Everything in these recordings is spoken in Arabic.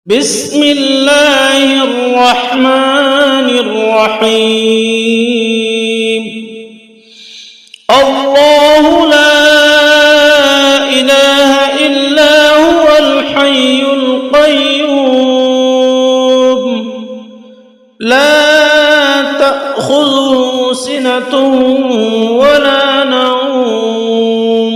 بسم الله الرحمن الرحيم. الله لا إله إلا هو الحي القيوم لا تأخذه سنة ولا نوم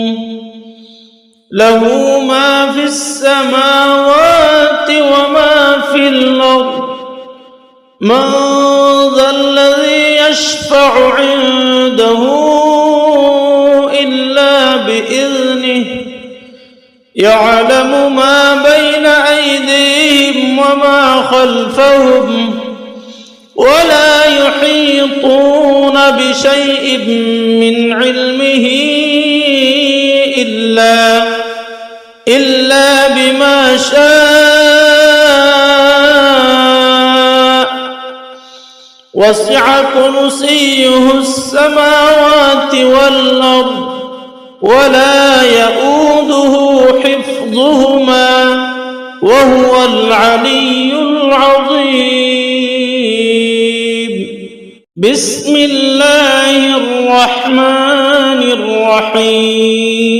له ما في السماوات وما في الأرض من ذا الذي يشفع عنده إلا بإذنه يعلم ما بين أيديهم وما خلفهم ولا يحيطون بشيء من علمه إلا بما شاء وسع كرسيه السماوات والأرض ولا يؤوده حفظهما وهو العلي العظيم. بسم الله الرحمن الرحيم.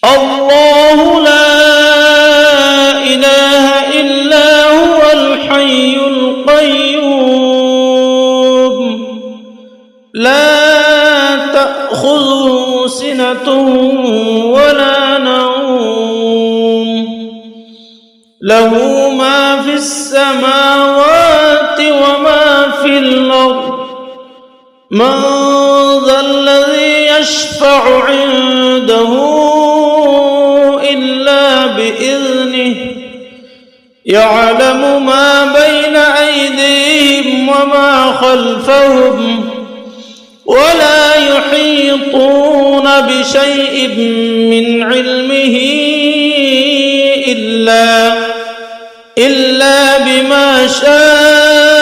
الله لا إله إلا هو الحي القيوم لا تأخذه سنة ولا نوم له ما في السماوات وما في الأرض من ذا الذي يشفع عنده إلا بإذنه يعلم ما بين أيديهم وما خلفهم ولا يحيطون بشيء من علمه إلا بما شاء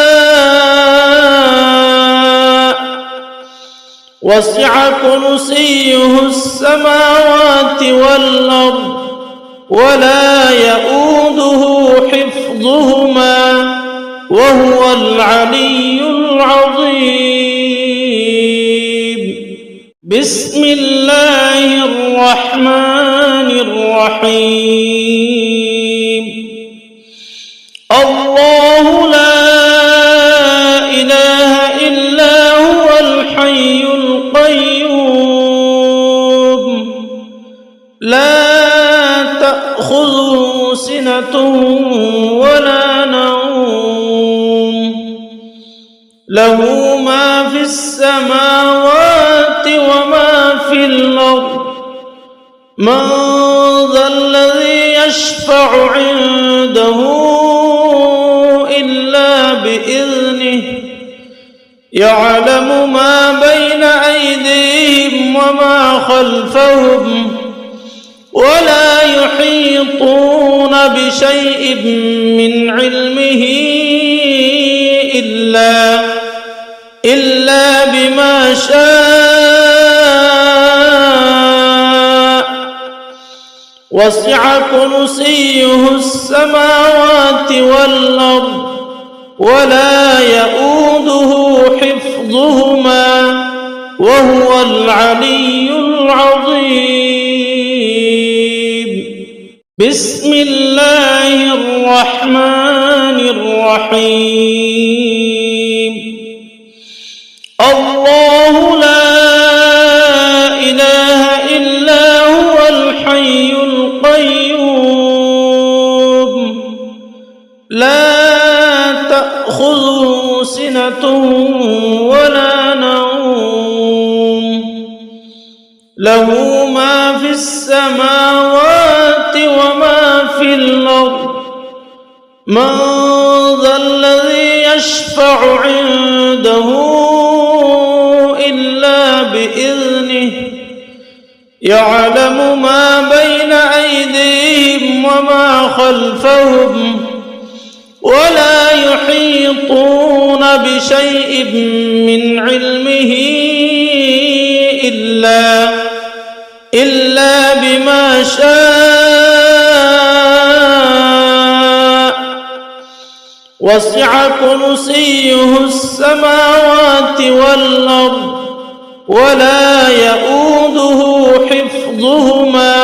وسع كرسيه السماوات والأرض ولا يؤوده حفظهما وهو العلي العظيم. بسم الله الرحمن الرحيم. الله لا إله إلا هو الحي القيوم لا تأخذه سنة ولا نوم له ما في السماوات وما في الأرض من ذا الذي يشفع عنده إلا بإذنه يعلم ما بين أيديهم وما خلفهم ولا يحيطون بشيء من علمه إلا بما شاء وسع كرسيه السماوات والأرض ولا يؤوده حفظهما وهو العلي العظيم. بسم الله الرحمن الرحيم. الله لا إله إلا هو الحي القيوم لا تأخذه سنة ولا نوم له ما في السماوات وما في الأرض من ذا الذي يشفع عنده إلا بإذنه يعلم ما بين أيديهم وما خلفهم ولا يحيطون بشيء من علمه إلا بما شاء وسع كرسيه السماوات والأرض ولا يؤوده حفظهما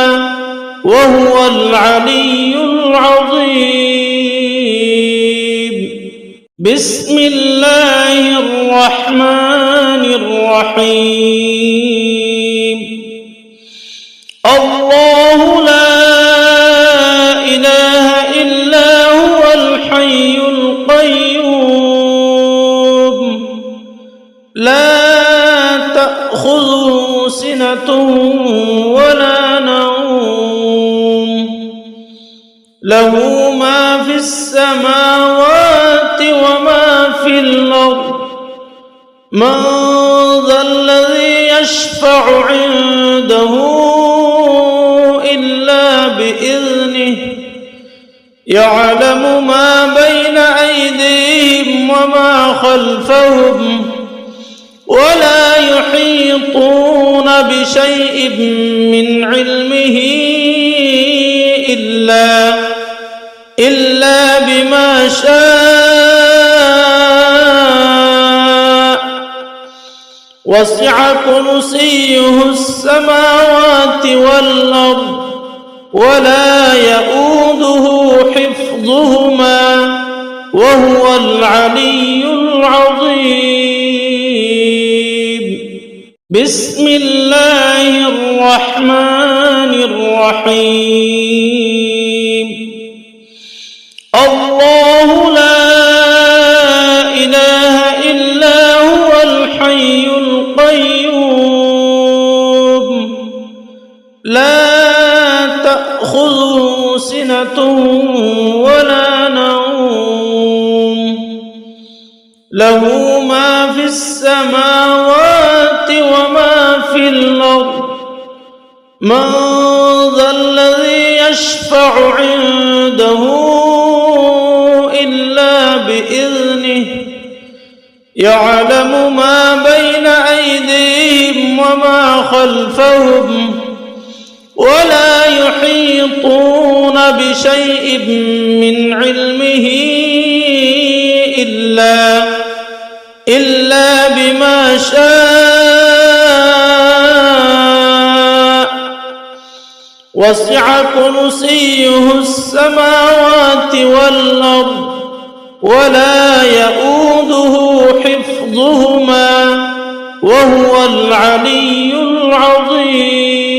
وهو العلي العظيم. بسم الله الرحمن الرحيم. الله لا إله إلا هو الحي القيوم لا تأخذه سنة ولا نوم له ما في السماوات وما في الأرض من ذا الذي يشفع عنده إلا بإذنه يعلم ما بين أيديهم وما خلفهم ولا يحيطون بشيء من علمه إلا بما شاء وسع كرسيه السماوات والأرض ولا يؤوده حفظهما وهو العلي العظيم. بسم الله الرحمن الرحيم. الله لا إله إلا هو الحي القيوم لا تأخذه سنة ولا نوم له ما في السماوات وما في الأرض من ذا الذي يشفع عنده إلا بإذنه يعلم ما بين أيديهم وما خلفهم ولا يحيطون بشيء من علمه إلا بما شاء وسع كرسيه السماوات والأرض ولا يؤوده حفظهما وهو العلي العظيم.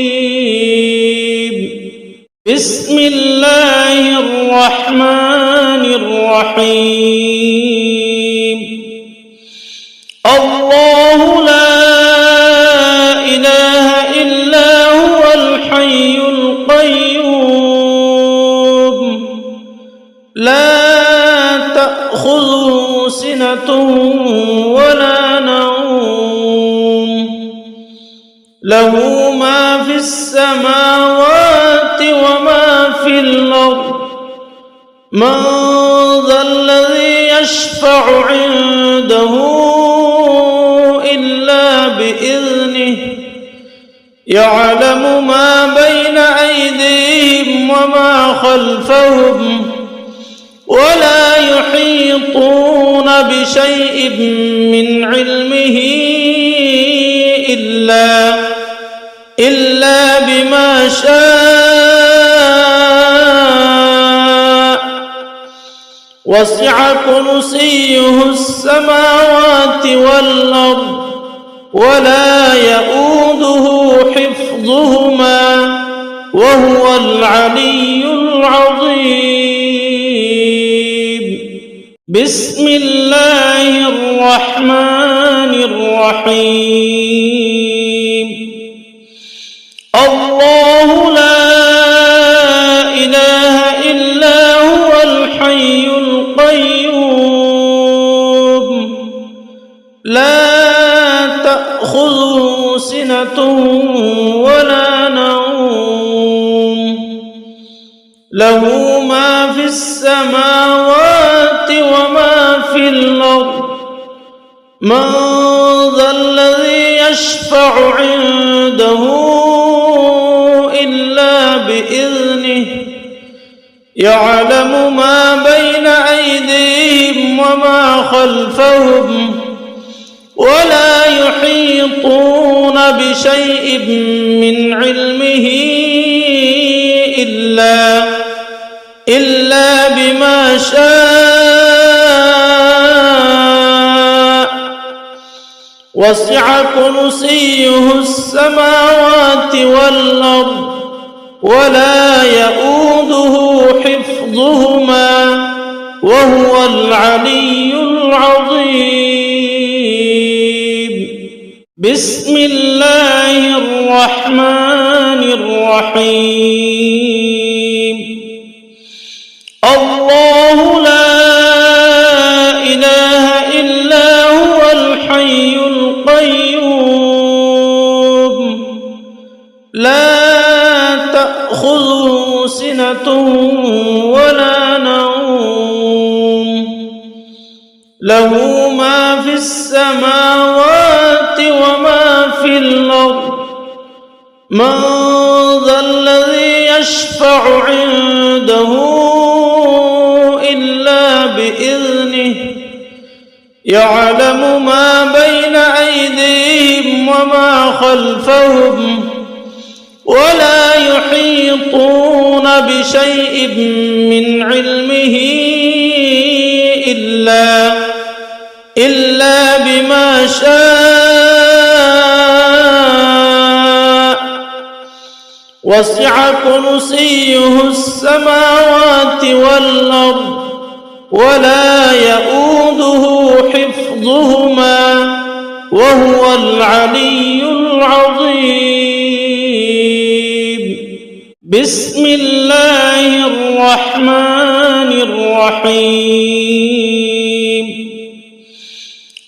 بسم الله الرحمن الرحيم. الله لا إله إلا هو الحي القيوم لا تأخذه سنة ولا نوم له ما في السماوات وما في الأرض من ذا الذي يشفع عنده إلا بإذنه يعلم ما بين أيديهم وما خلفهم ولا يحيطون بشيء من علمه إلا بما شاء وسع كرسيه السماوات والأرض ولا يؤوده حفظهما وهو العلي العظيم. بسم الله الرحمن الرحيم. الله لا إله إلا هو الحي القيوم لا تأخذه سنة ولا نوم له ما في السماوات وما في الأرض من ذا الذي يشفع عنده إلا بإذنه يعلم ما بين أيديهم وما خلفهم ولا يحيطون بشيء من علمه إلا بما شاء وسع كرسيه السماوات والأرض ولا يؤوده حفظهما وهو العلي العظيم. بسم الله الرحمن الرحيم. الله لا إله إلا هو الحي القيوم لا تأخذه سنة ولا نوم له ما في السماوات وما في الأرض من ذا الذي يشفع عنده إلا بإذنه يعلم ما بين أيديهم وما خلفهم ولا يحيطون بشيء من علمه إلا بما شاء وسع كرسيه السماوات والأرض ولا يؤوده حفظهما وهو العلي العظيم. بسم الله الرحمن الرحيم.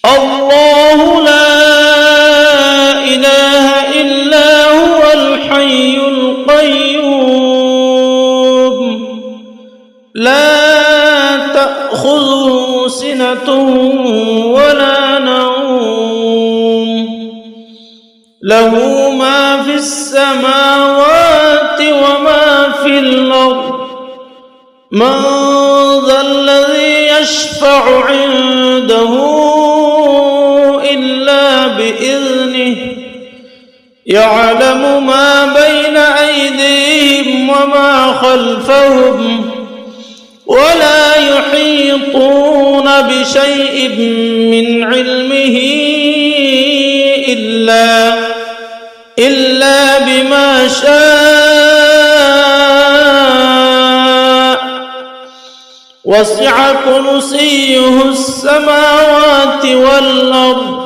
الله لا إله إلا هو الحي القيوم لا تأخذه سنة ولا نوم له ما في السماوات وما في الأرض من ذا الذي يشفع عنده إلا بإذنه يعلم ما بين أيديهم وما خلفهم ولا يحيطون بشيء من علمه إلا بما شاء وسع كرسيه السماوات والأرض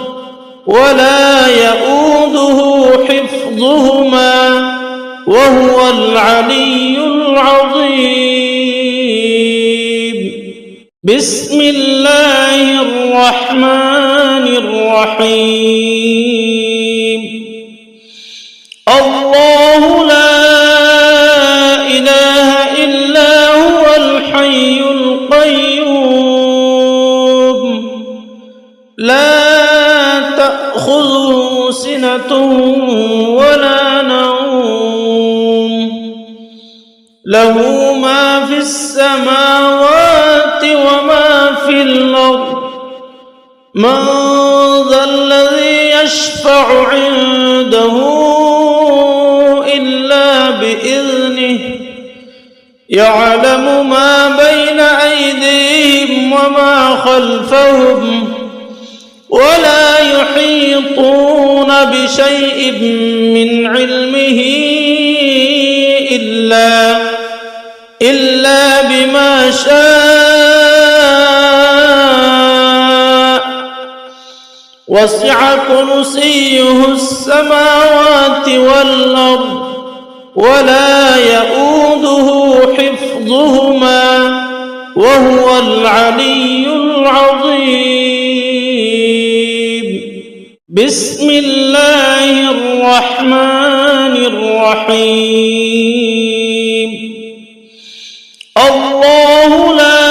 ولا يؤوده حفظهما وهو العلي العظيم. بسم الله الرحمن الرحيم. الله لا إله إلا هو الحي القيوم لا تأخذه سنة ولا نوم له ما في السماوات وما في الأرض من ذا الذي يشفع عنده إلا بإذنه يعلم ما بين أيديهم وما خلفهم ولا يحيطون بشيء من علمه إلا بما شاء وسع كرسيه السماوات والأرض ولا يؤوده حفظهما وهو العلي العظيم. بسم الله الرحمن الرحيم. الله لا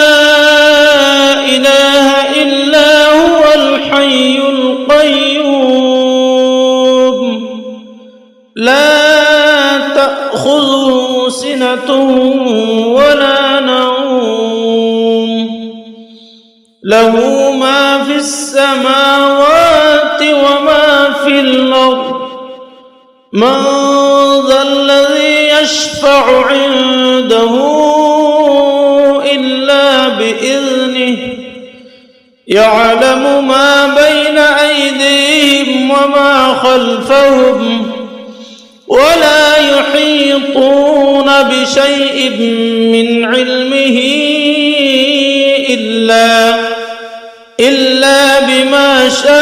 إله إلا هو الحي القيوم لا تأخذه سنة ولا نوم له ما في السماوات وما في الأرض من ذا الذي يشفع عنده إلا بإذنه يعلم ما بين أيديهم وما خلفهم ولا يحيطون بشيء من علمه إلا بما شاء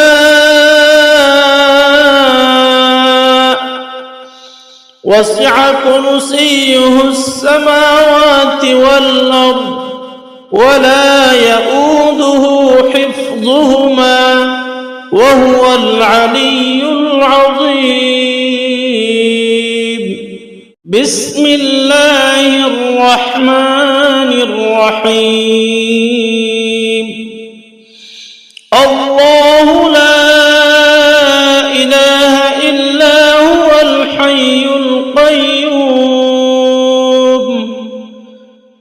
وسع كرسيه السماوات والأرض ولا يؤوده حفظهما وهو العلي العظيم. بسم الله الرحمن الرحيم. الله لا إله إلا هو الحي القيوم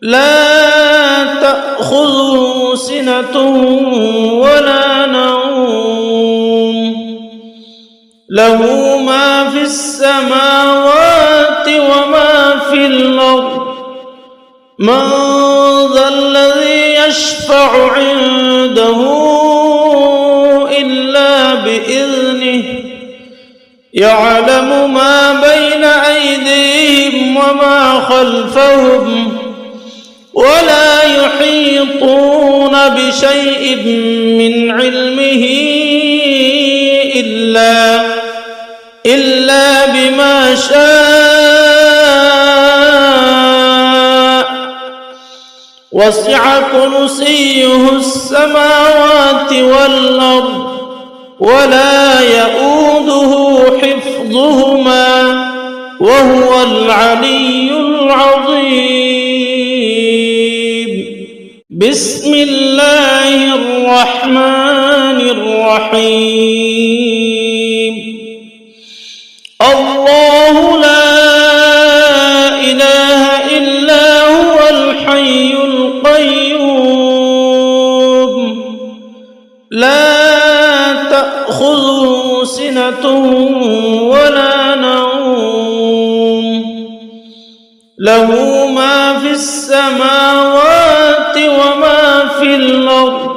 لا تأخذه سنة ولا نوم له ما في السماوات وما في الأرض من ذا الذي يشفع عنده إلا بإذنه يعلم ما بين أيديهم وما خلفهم ولا يحيطون بشيء من علمه إلا بما شاء وسع كرسيه السماوات والأرض ولا يؤوده حفظهما وهو العلي العظيم. بسم الله الرحمن الرحيم. الله لا إله إلا هو الحي القيوم لا تأخذه سنة ولا نوم له ما في السماوات وما في الأرض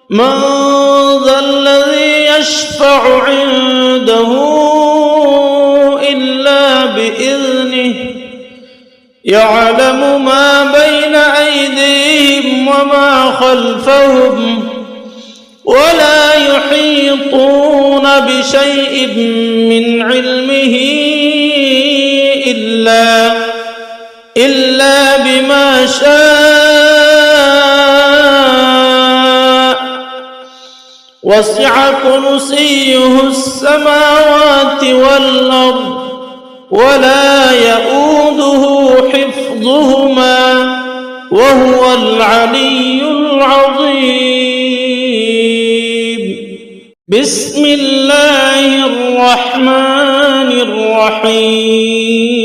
من ذا الذي يشفع عنده إلا بإذنه يعلم ما بين أيديهم وما خلفهم ولا يحيطون بشيء من علمه إلا بما شاء وسع كرسيه السماوات والأرض ولا يؤوده حفظهما وهو العلي العظيم. بسم الله الرحمن الرحيم.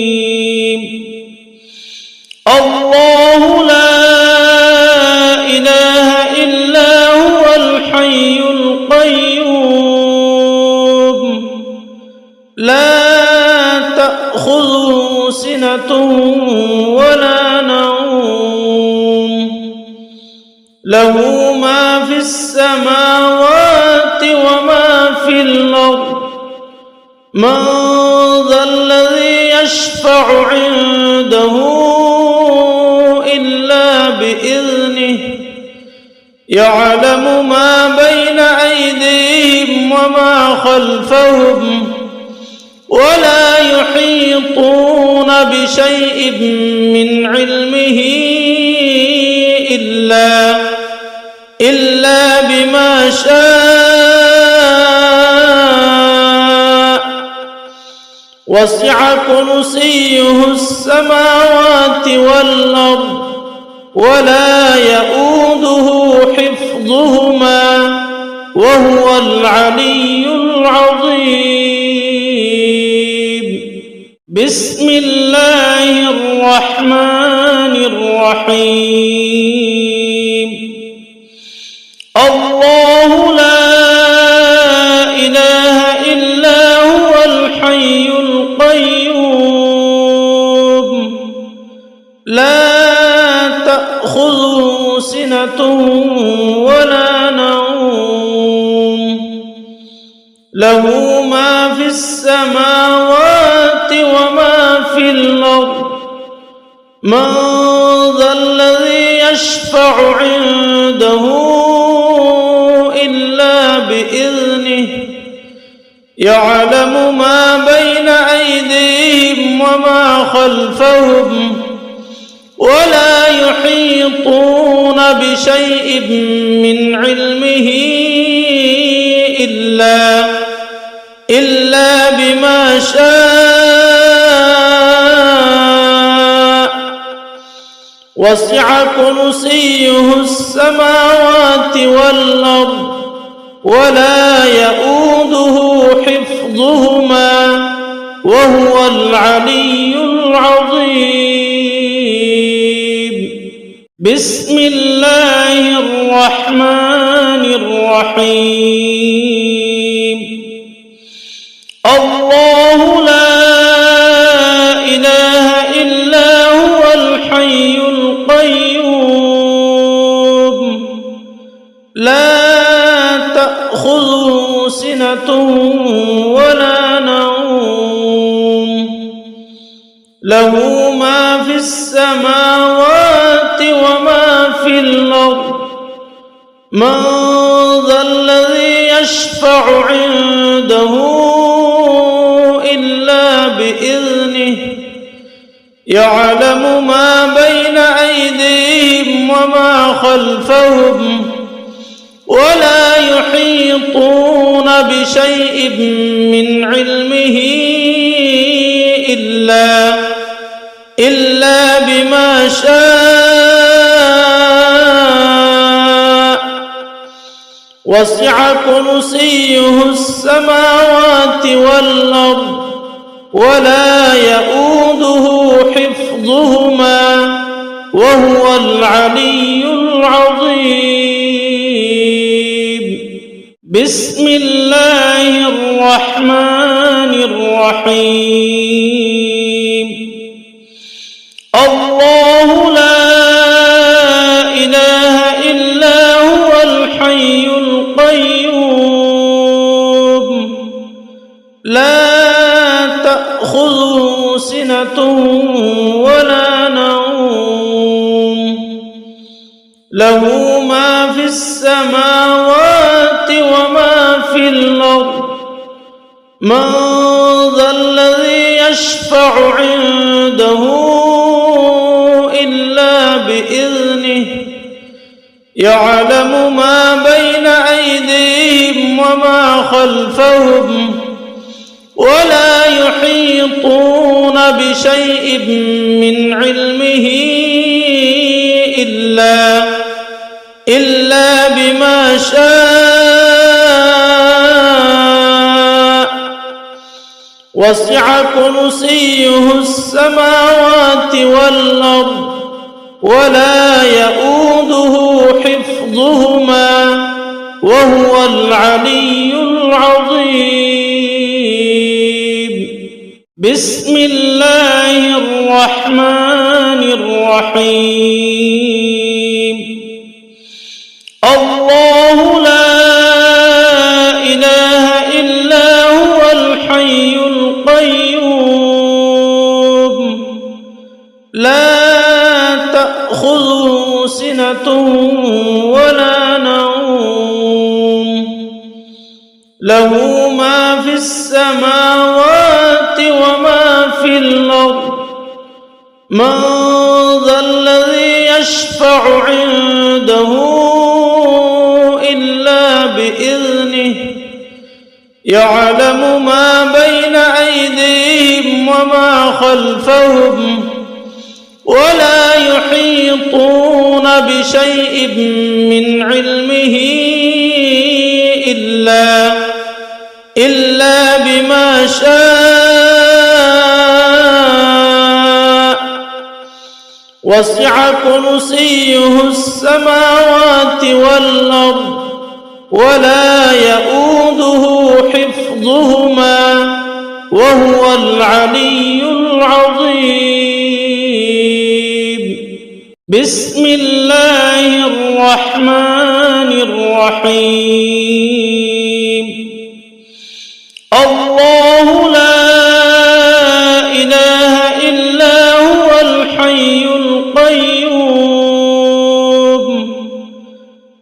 الله لا إله إلا هو الحي القيوم لا تأخذه سنة ولا نوم له ما في السماوات وما في الأرض من ذا الذي يشفع عنده إلا بإذنه يعلم ما بين أيديهم وما خلفهم ولا يحيطون بشيء من علمه إلا بما شاء وسع كرسيه السماوات والأرض ولا يؤوده حفظهما وهو العلي العظيم. بسم الله الرحمن الرحيم. الله لا إله إلا هو الحي القيوم لا تأخذه سنة ولا نوم له ما في السماوات وما في الأرض من ذا الذي يشفع عنده إلا بإذنه يعلم ما بين أيديهم وما خلفهم ولا يحيطون بشيء من علمه إلا بما شاء وسع كرسيه السماوات والأرض ولا يؤوده حفظهما وهو العلي العظيم بسم الله الرحمن الرحيم الله لا إله إلا هو الحي القيوم لا تأخذه سنة ولا نوم له ما في السماوات وما في الأرض من ذا الذي يشفع عنده إلا بإذنه يعلم ما بين أيديهم وما خلفهم ولا يحيطون بشيء من علمه إلا بما شاء وسع كرسيه السماوات والأرض ولا يؤوده حفظهما وهو العلي العظيم بسم الله الرحمن الرحيم الله لا إله إلا هو الحي القيوم لا تأخذه سنة ولا نوم له ما في السماوات وما في الأرض من ذا الذي يشفع عنده إلا بإذنه يعلم ما بين أيديهم وما خلفهم ولا يحيطون بشيء من علمه إلا بما شاء وسع كرسيه السماوات والأرض ولا يؤوده حفظهما وهو العلي العظيم بسم الله الرحمن الرحيم الله لا إله إلا هو الحي القيوم لا تأخذه سنة ولا نوم له ما في السماوات وما في الأرض من ذا الذي يشفع عنده إلا بإذنه يعلم ما بين أيديهم وما خلفهم ولا يحيطون بشيء من علمه إلا بما شاء وسع كرسيه السماوات والأرض ولا يؤوده حفظهما وهو العلي العظيم. بسم الله الرحمن الرحيم. الله لا إله إلا هو الحي القيوم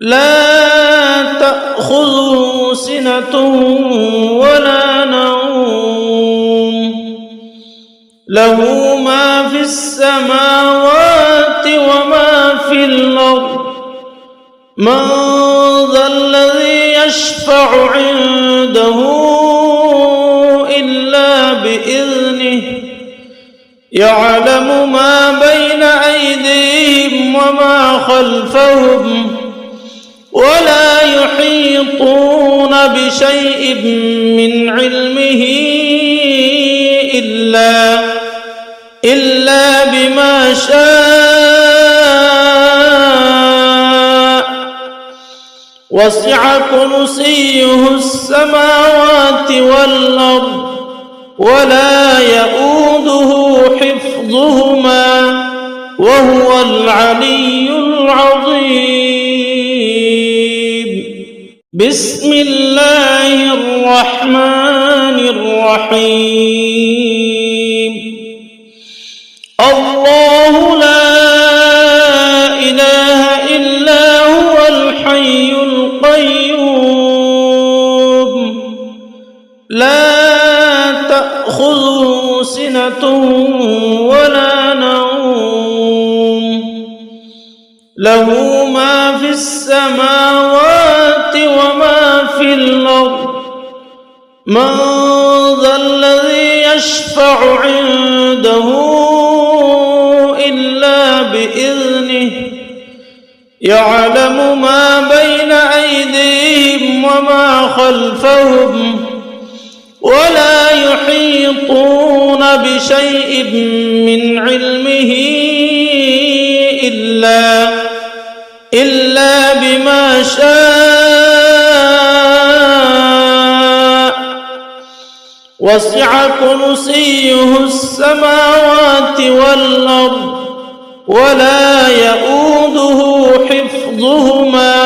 لا تأخذه سنة ولا نوم له ما في السماوات وما في الأرض من ذا الذي يشفع عنده إلا بإذنه يعلم ما بين أيديهم وما خلفهم ولا يحيطون بشيء من علمه إلا بما شاء وسع كرسيه السماوات والأرض ولا يؤوده حفظهما وهو العلي العظيم. بسم الله الرحمن الرحيم. الله لا إله إلا هو الحي القيوم لا تأخذه سنة ولا نوم له ما في السماوات وما في الأرض من ذا الذي يشفع عنده إلا بإذنه يعلم ما بين أيديهم وما خلفهم ولا يحيطون بشيء من علمه إلا بما شاء وسع كرسيه السماوات والأرض ولا يؤوده حفظهما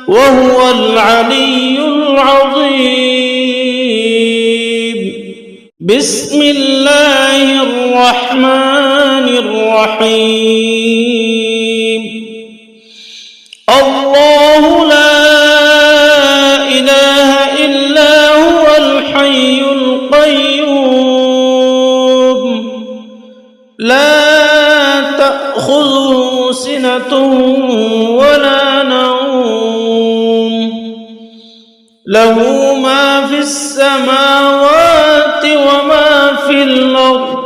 وهو العلي العظيم. بسم الله الرحمن الرحيم. الله لا إله إلا هو الحي القيوم لا تأخذه سنة ولا نوم له ما في السماوات وما في الأرض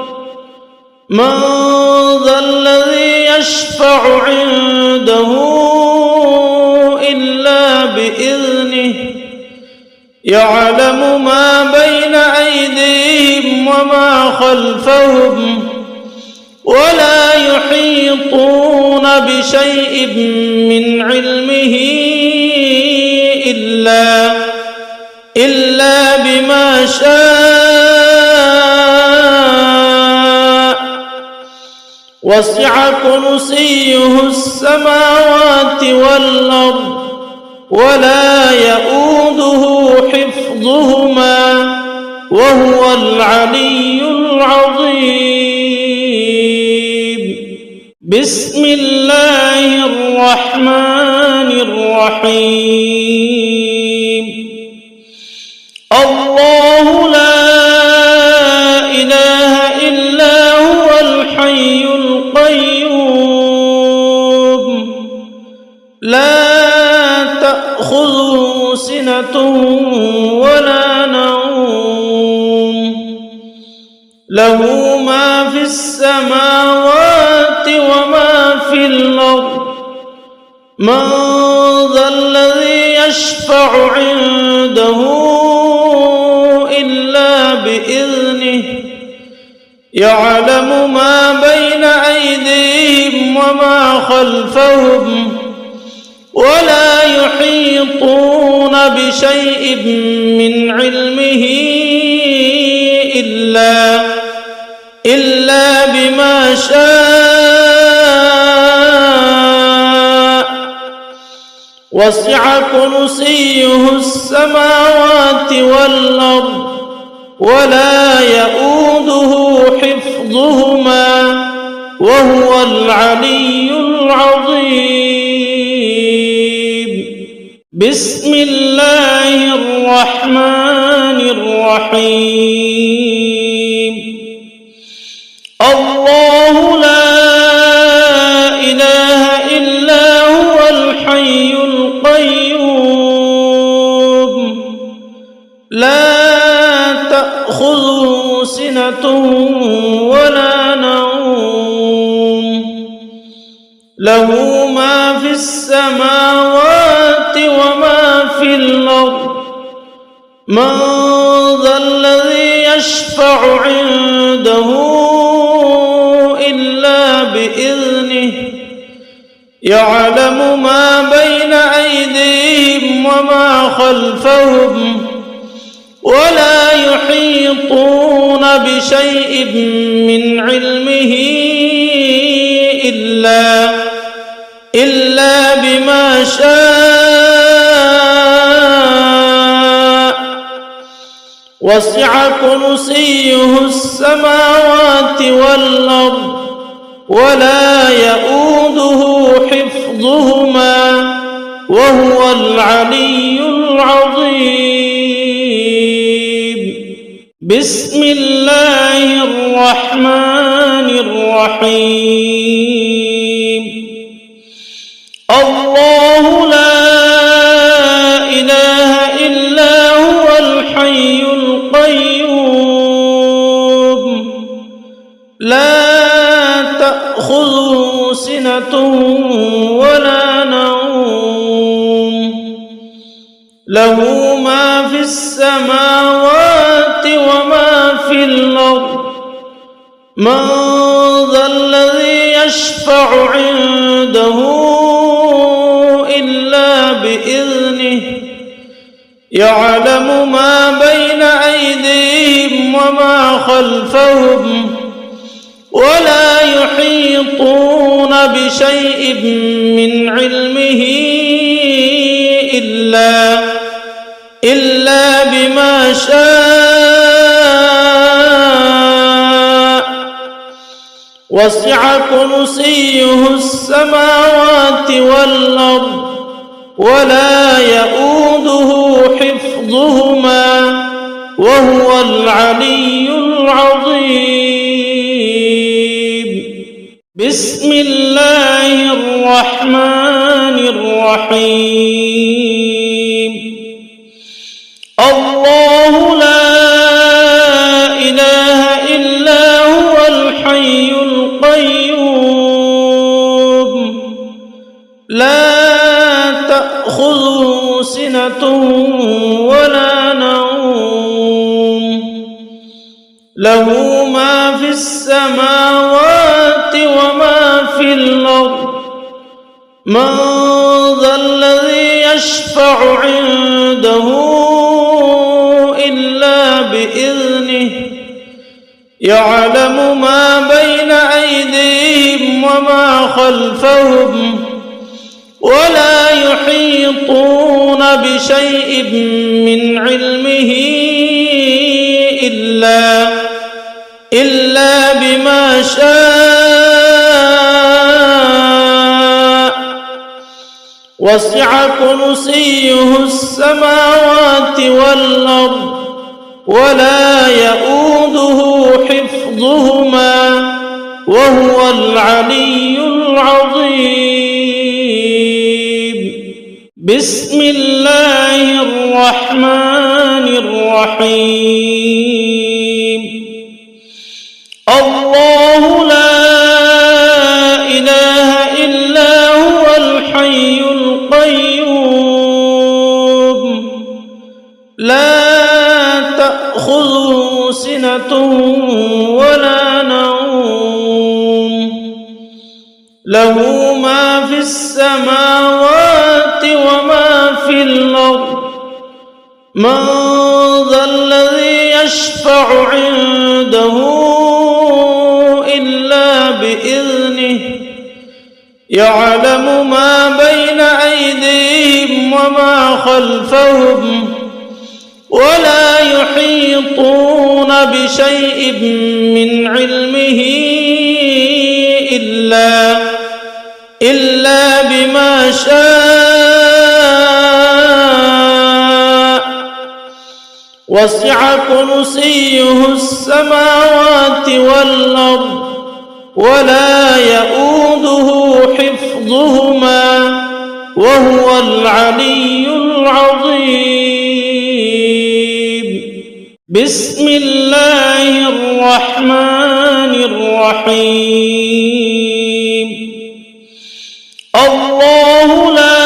من ذا الذي يشفع عنده إلا بإذنه يعلم ما بين أيديهم وما خلفهم ولا يحيطون بشيء من علمه إلا بما شاء وسع كرسيه السماوات والأرض ولا يؤوده حفظهما وهو العلي العظيم. بسم الله الرحمن الرحيم. الله لا إله إلا هو الحي القيوم لا تأخذه سنة ولا نوم له ما في السماوات وما في الأرض من ذا الذي يشفع عنده إلا بإذنه يعلم ما بين أيديهم وما خلفهم ولا يحيطون بشيء من علمه إلا بما شاء وسع كرسيه السماوات والأرض ولا يؤوده حفظهما وهو العلي العظيم. بسم الله الرحمن الرحيم. الله لا إله إلا هو الحي القيوم لا تأخذه سنة ولا نوم له ما في السماوات وما في الأرض من ذا الذي يشفع عنده إلا بإذنه يعلم ما بين أيديهم وما خلفهم ولا يحيطون بشيء من علمه إلا بما شاء وسع كرسيه السماوات والأرض ولا يؤوده حفظهما وهو العلي العظيم. بسم الله الرحمن الرحيم. الله لا إله إلا هو الحي القيوم لا تأخذه سنة ولا نوم له ما في السماوات وما في الأرض من ذا الذي يشفع عنده إلا بإذنه يعلم ما بين أيديهم وما خلفهم ولا يحيطون بشيء من علمه إلا بما شاء وسع كرسيه السماوات والأرض ولا يؤوده حفظهما وهو العلي العظيم. بسم الله الرحمن الرحيم. الله لا إله إلا هو الحي القيوم لا تأخذه سنة ولا نوم له ما في السماوات وما في الأرض من ذا الذي يشفع عنده إلا بإذنه يعلم ما بين أيديهم وما خلفهم ولا يحيطون بشيء من علمه إلا بما شاء وسع كرسيه السماوات والأرض ولا يؤوده حفظهما وهو العلي العظيم. بسم الله الرحمن الرحيم. الله لا إله إلا هو الحي القيوم لا تأخذه سنة ولا نوم له ما في السماوات وما في الأرض من ذا الذي يشفع عنده إلا بإذنه يعلم ما بين أيديهم وما خلفهم ولا يحيطون بشيء من علمه إلا بما شاء وسع كرسيه السماوات والأرض ولا يؤوده حفظهما وهو العلي العظيم. بسم الله الرحمن الرحيم. الله لا إله إلا هو الحي القيوم لا تأخذه سنة ولا نوم له ما في السماوات وما في الأرض من ذا الذي يشفع عنده إلا بإذنه يعلم ما بين أيديهم وما خلفهم ولا يحيطون بشيء من علمه إلا بما شاء وسع كرسيه السماوات والأرض ولا يؤوده حفظهما وهو العلي العظيم. بسم الله الرحمن الرحيم. الله لا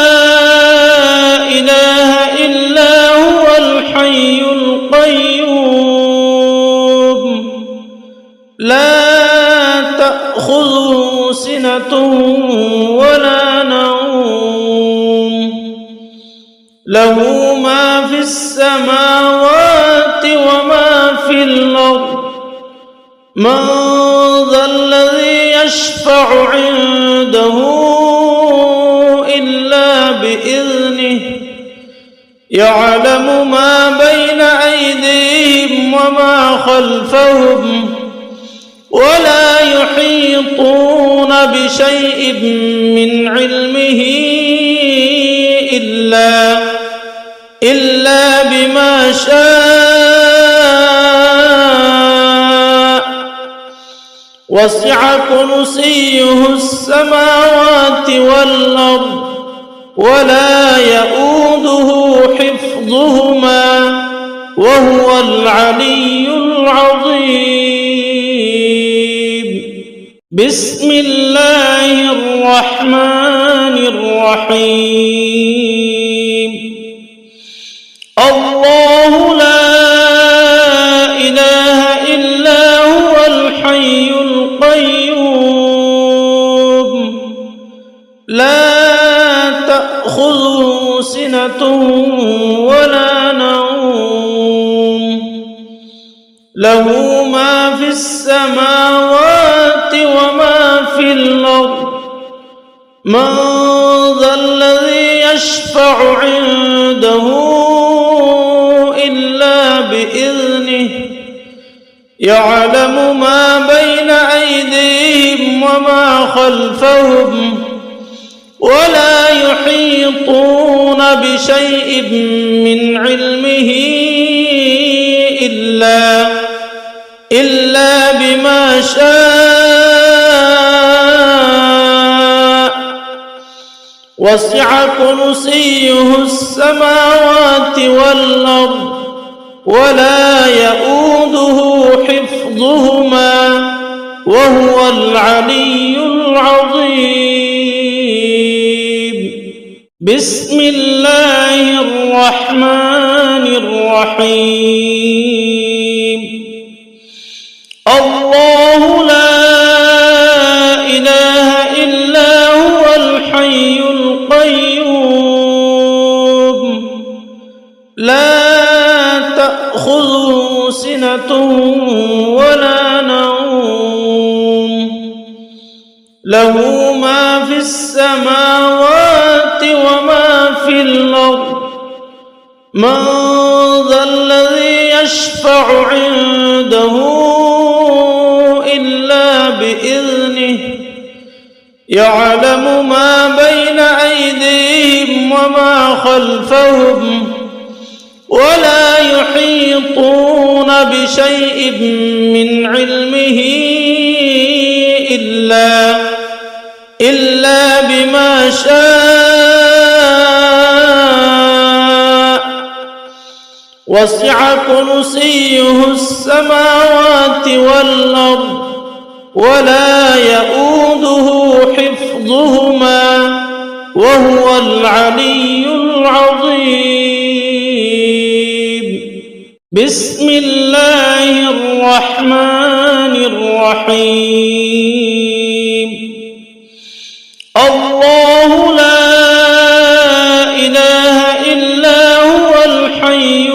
إله إلا هو الحي القيوم لا تأخذه سنة ولا نوم له ما في السماوات وما في الأرض. من ذا الذي يشفع عنده إلا بإذنه يعلم ما بين أيديهم وما خلفهم ولا يحيطون بشيء من علمه إلا بما شاء وسع كرسيه السماوات والأرض ولا يؤوده حفظهما وهو العلي العظيم. بسم الله الرحمن الرحيم. الله لا إله إلا هو الحي القيوم لا تأخذه سنة ولا نوم له ما في السماوات وما في الأرض. من ذا الذي يشفع عنده إلا بإذنه يعلم ما بين أيديهم وما خلفهم ولا يحيطون بشيء من علمه إلا بما شاء وسع كرسيه السماوات والأرض ولا يؤوده حفظهما وهو العلي العظيم. بسم الله الرحمن الرحيم. الله لا إله إلا هو الحي القيوم لا تأخذه سنة ولا نوم له ما في السماوات وما في الأرض. من ذا الذي يشفع عنده إلا بإذنه يعلم ما بين أيديهم وما خلفهم ولا يحيطون بشيء من علمه إلا بما شاء وسع كرسيه السماوات والأرض ولا يؤوده حفظهما وهو العلي العظيم. بسم الله الرحمن الرحيم. الله لا إله إلا هو الحي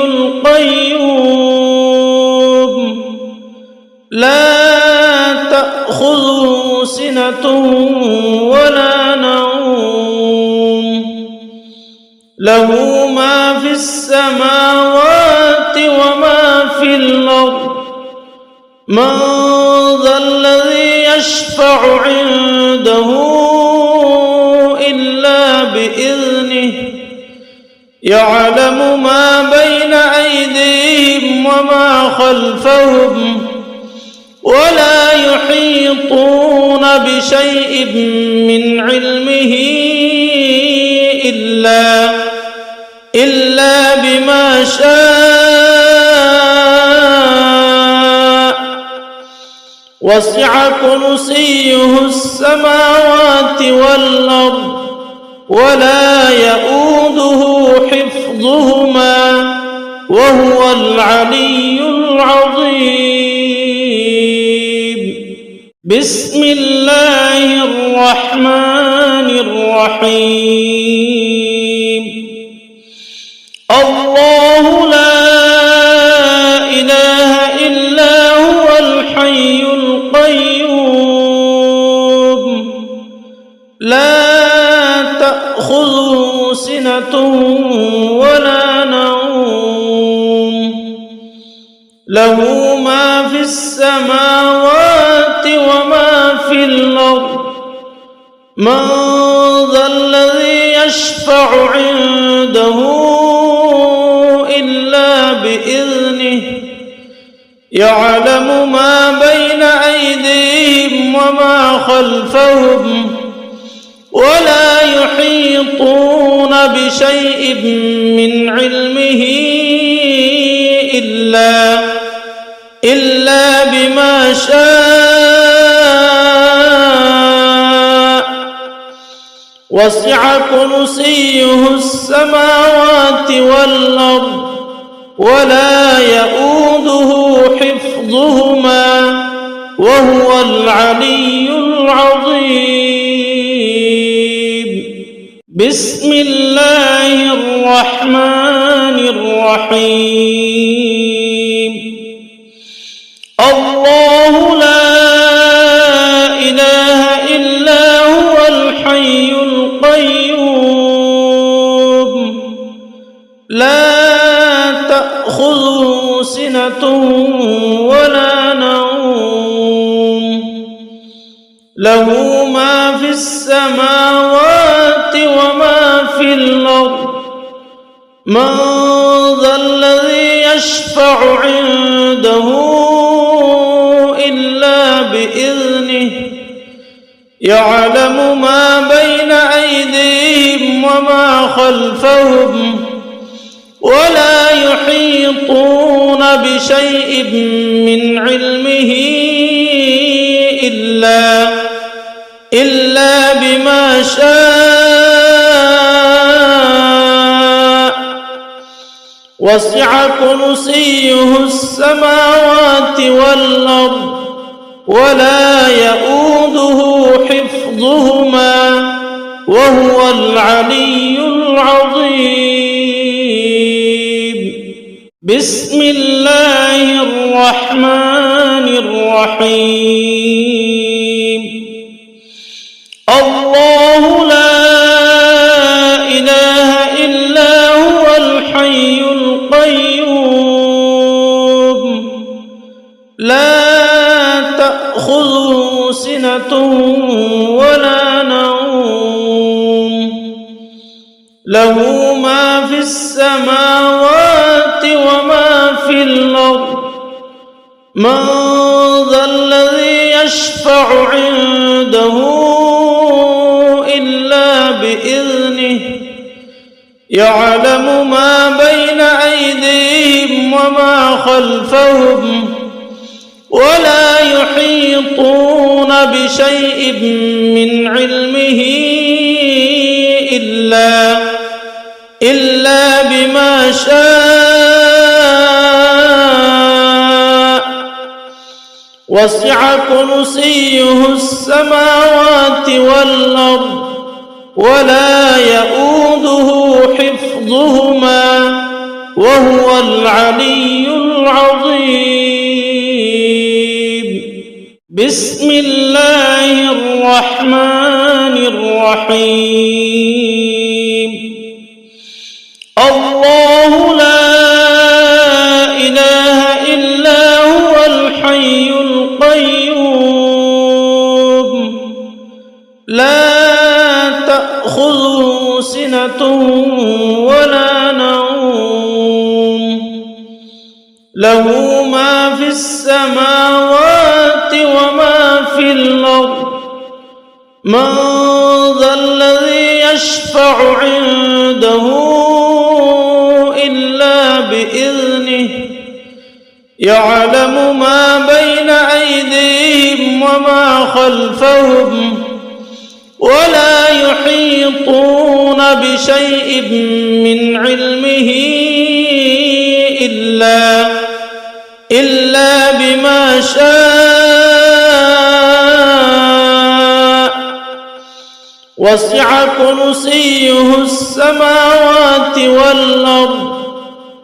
له ما في السماوات وما في الأرض من ذا الذي يشفع عنده إلا بإذنه يعلم ما بين أيديهم وما خلفهم ولا يحيطون بشيء من علمه إلا بما شاء وسع كرسيه السماوات والأرض ولا يؤوده حفظهما وهو العلي العظيم. بسم الله الرحمن الرحيم. الله لا إله إلا هو الحي القيوم لا تأخذه سنة ولا نوم له ما في السماوات وما في الأرض من ذا الذي يشفع عنده إلا بإذنه يعلم ما بين أيديهم وما خلفهم ولا يحيطون بشيء من علمه إلا بما شاء وسع كرسيه السماوات والأرض ولا يؤوده حفظهما وهو العلي العظيم. بسم الله الرحمن الرحيم. الله لا إله إلا هو الحي القيوم لا تأخذه سنة ولا نوم له ما في السماوات وما في الأرض من ذا الذي يشفع عنده إلا بإذنه يعلم ما بين أيديهم وما خلفهم ولا يحيطون بشيء من علمه إلا بما شاء وسع كرسيه السماوات والأرض ولا يؤوده حفظهما وهو العلي العظيم. بسم الله الرحمن الرحيم. الله لا إله إلا هو الحي القيوم لا تأخذه سنة ولا نوم له ما في السماوات وما في الأرض من ذا الذي يشفع عنده إلا بإذنه يعلم ما بين أيديهم وما خلفهم ولا يحيطون بشيء من علمه إلا بما شاء وسع كرسيه السماوات والأرض ولا يؤوده حفظهما وهو العلي العظيم. بسم الله الرحمن الرحيم. تأخذه سنة ولا نوم له ما في السماوات وما في الأرض من ذا الذي يشفع عنده إلا بإذنه يعلم ما بين أيديهم وما خلفهم ولا يحيطون بشيء من علمه إلا بما شاء وسع كرسيه السماوات والأرض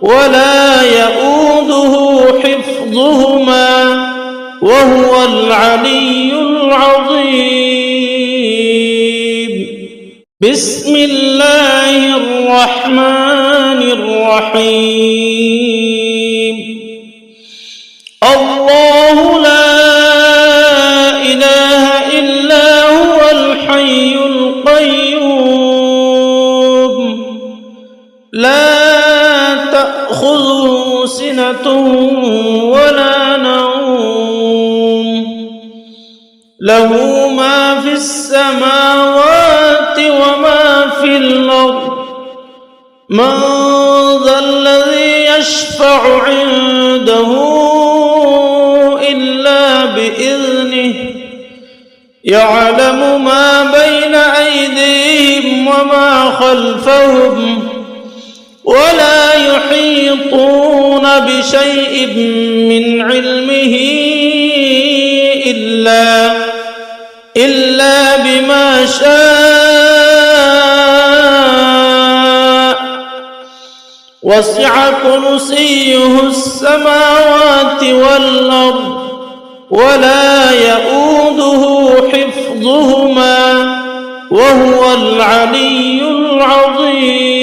ولا يؤوده حفظهما وهو العلي العظيم بسم الله الرحمن الرحيم الله لا إله إلا هو الحي القيوم لا تأخذه سنة ولا نوم له ما في السماوات وما في الأرض من ذا الذي يشفع عنده إلا بإذنه يعلم ما بين أيديهم وما خلفهم ولا يحيطون بشيء من علمه إلا بما شاء وسع كرسيه السماوات والأرض ولا يؤوده حفظهما وهو العلي العظيم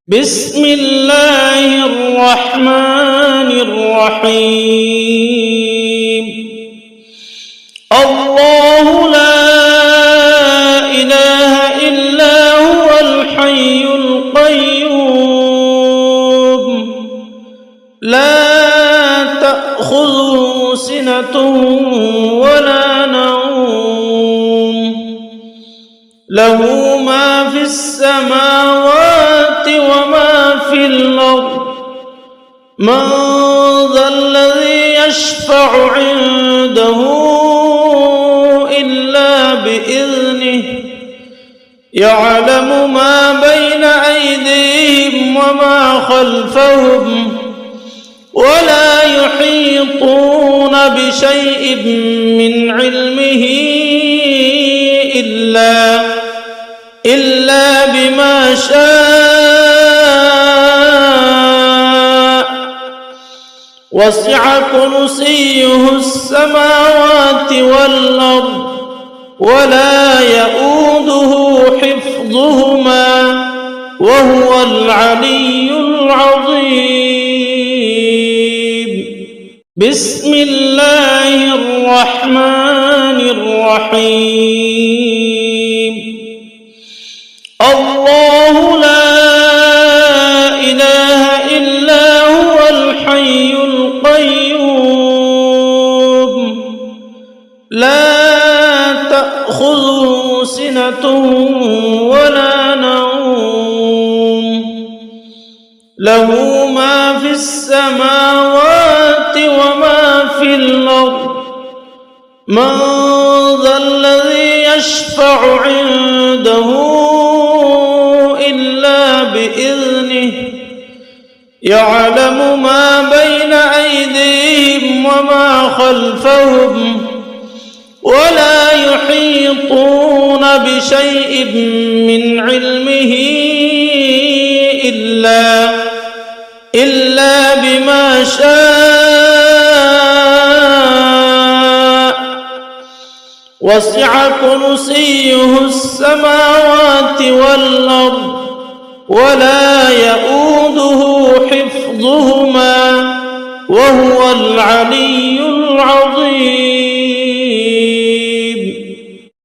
بسم الله الرحمن الرحيم الله لا إله إلا هو الحي القيوم لا تأخذه سنة ولا نوم له ما في السماوات وما في الأرض من ذا الذي يشفع عنده إلا بإذنه يعلم ما بين أيديهم وما خلفهم ولا يحيطون بشيء من علمه إلا بما شاء وسع كرسيه السماوات والأرض ولا يؤوده حفظهما وهو العلي العظيم بسم الله الرحمن الرحيم الله لا إله إلا هو الحي القيوم لا تأخذه سنة ولا نوم له ما في السماوات وما في الأرض من ذا الذي يشفع عنده إلا بإذنه يعلم ما بين أيديهم وما خلفهم ولا يحيطون بشيء من علمه إلا بما شاء وسع كرسيه السماوات والأرض ولا يؤوده حفظهما وهو العلي العظيم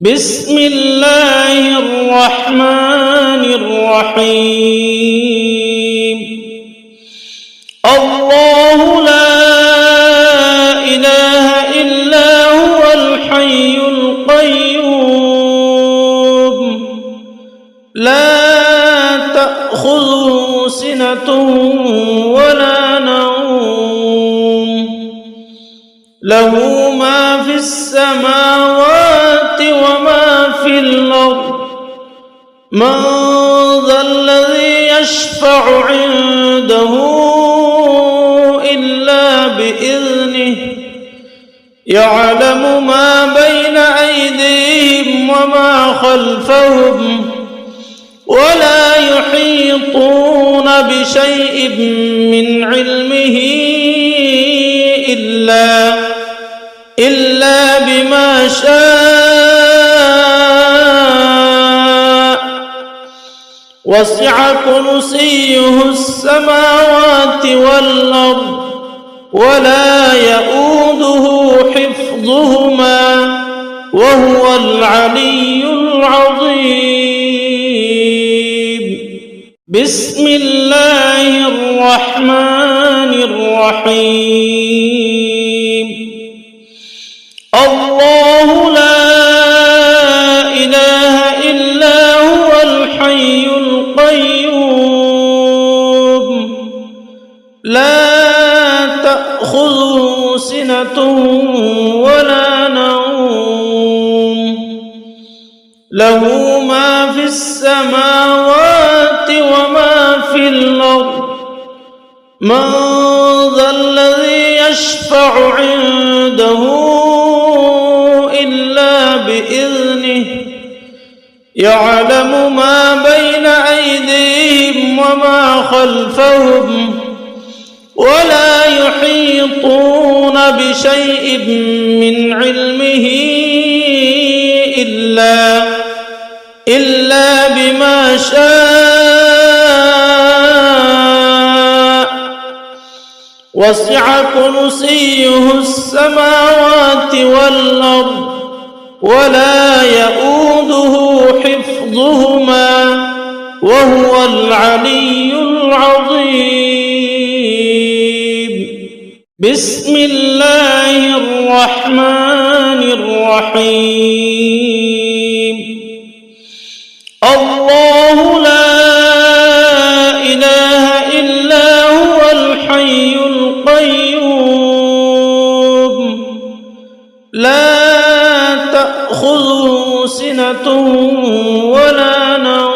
بسم الله الرحمن الرحيم الله لا إله إلا هو الحي القيوم لا تأخذه سنة ولا نوم له ما في السماوات وما في الأرض من ذا الذي يشفع عنده إلا بإذنه يعلم ما بين أيديهم وما خلفهم ولا يحيطون بشيء من علمه إلا بما شاء وسع كرسيه السماوات والأرض ولا يؤوده حفظهما وهو العلي العظيم بسم الله الرحمن الرحيم الله لا إله إلا هو الحي القيوم لا تأخذه سنة ولا نوم له ما في السماوات وما في الأرض من ذا الذي يشفع عنده إلا بإذنه يعلم ما بين أيديهم وما خلفهم ولا يحيطون بشيء من علمه إلا بما شاء وسع كرسيه السماوات والأرض ولا يؤوده حفظهما وهو العلي العظيم بسم الله الرحمن الرحيم الله لا إله إلا هو الحي القيوم لا تأخذه سنة ولا نوم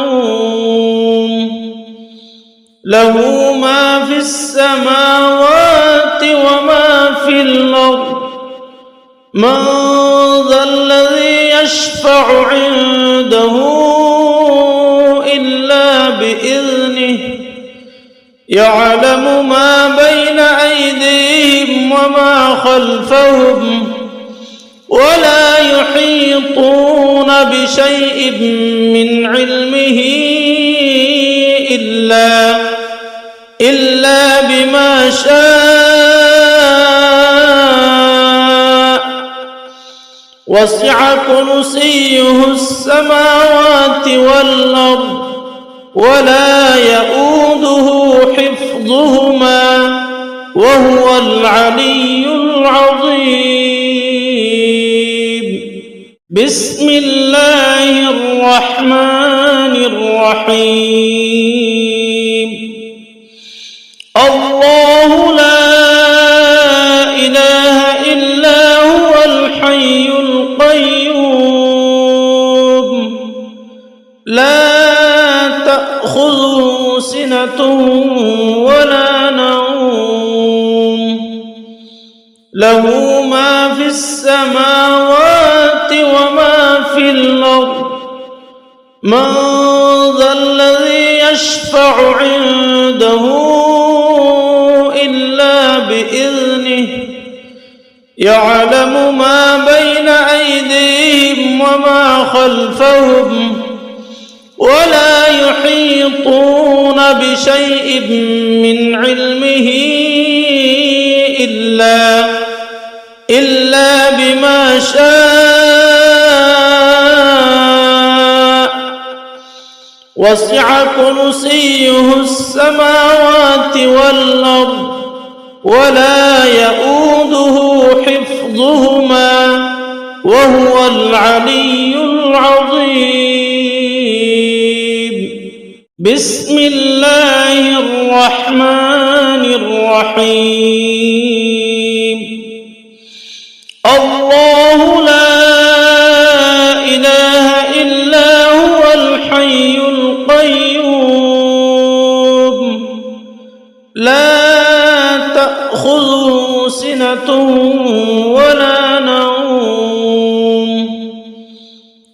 له ما في السماوات وما في الأرض من ذا الذي يشفع عنده إلا بإذنه يعلم ما بين أيديهم وما خلفهم ولا يحيطون بشيء من علمه إلا بما شاء وسع كرسيه السماوات والأرض ولا يؤوده حفظهما وهو العلي العظيم بسم الله الرحمن الرحيم الله لا إله إلا هو الحي القيوم لا تأخذه سنة ولا نوم له ما في السماوات وما في الأرض من ذا الذي يشفع عنده إلا بإذنه يعلم ما بين أيديهم وما خلفهم ولا يحيطون بشيء من علمه إلا بما شاء وسع كرسيه السماوات والأرض ولا يؤوده حفظهما وهو العلي العظيم. بسم الله الرحمن الرحيم. الله لا إله إلا هو الحي القيوم لا تأخذه سنة ولا نوم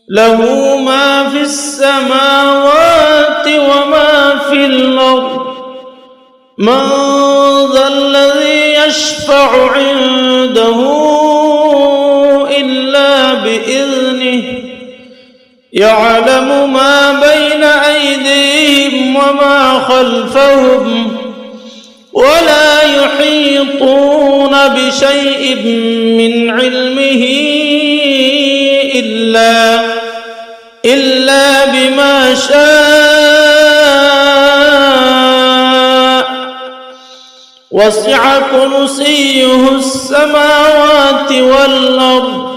له ما في السماوات وما في الأرض من ذا الذي يشفع عنده إلا بإذنه يعلم ما بين أيديهم وما خلفهم ولا يحيطون بشيء من علمه إلا بما شاء وسع كرسيه السماوات والأرض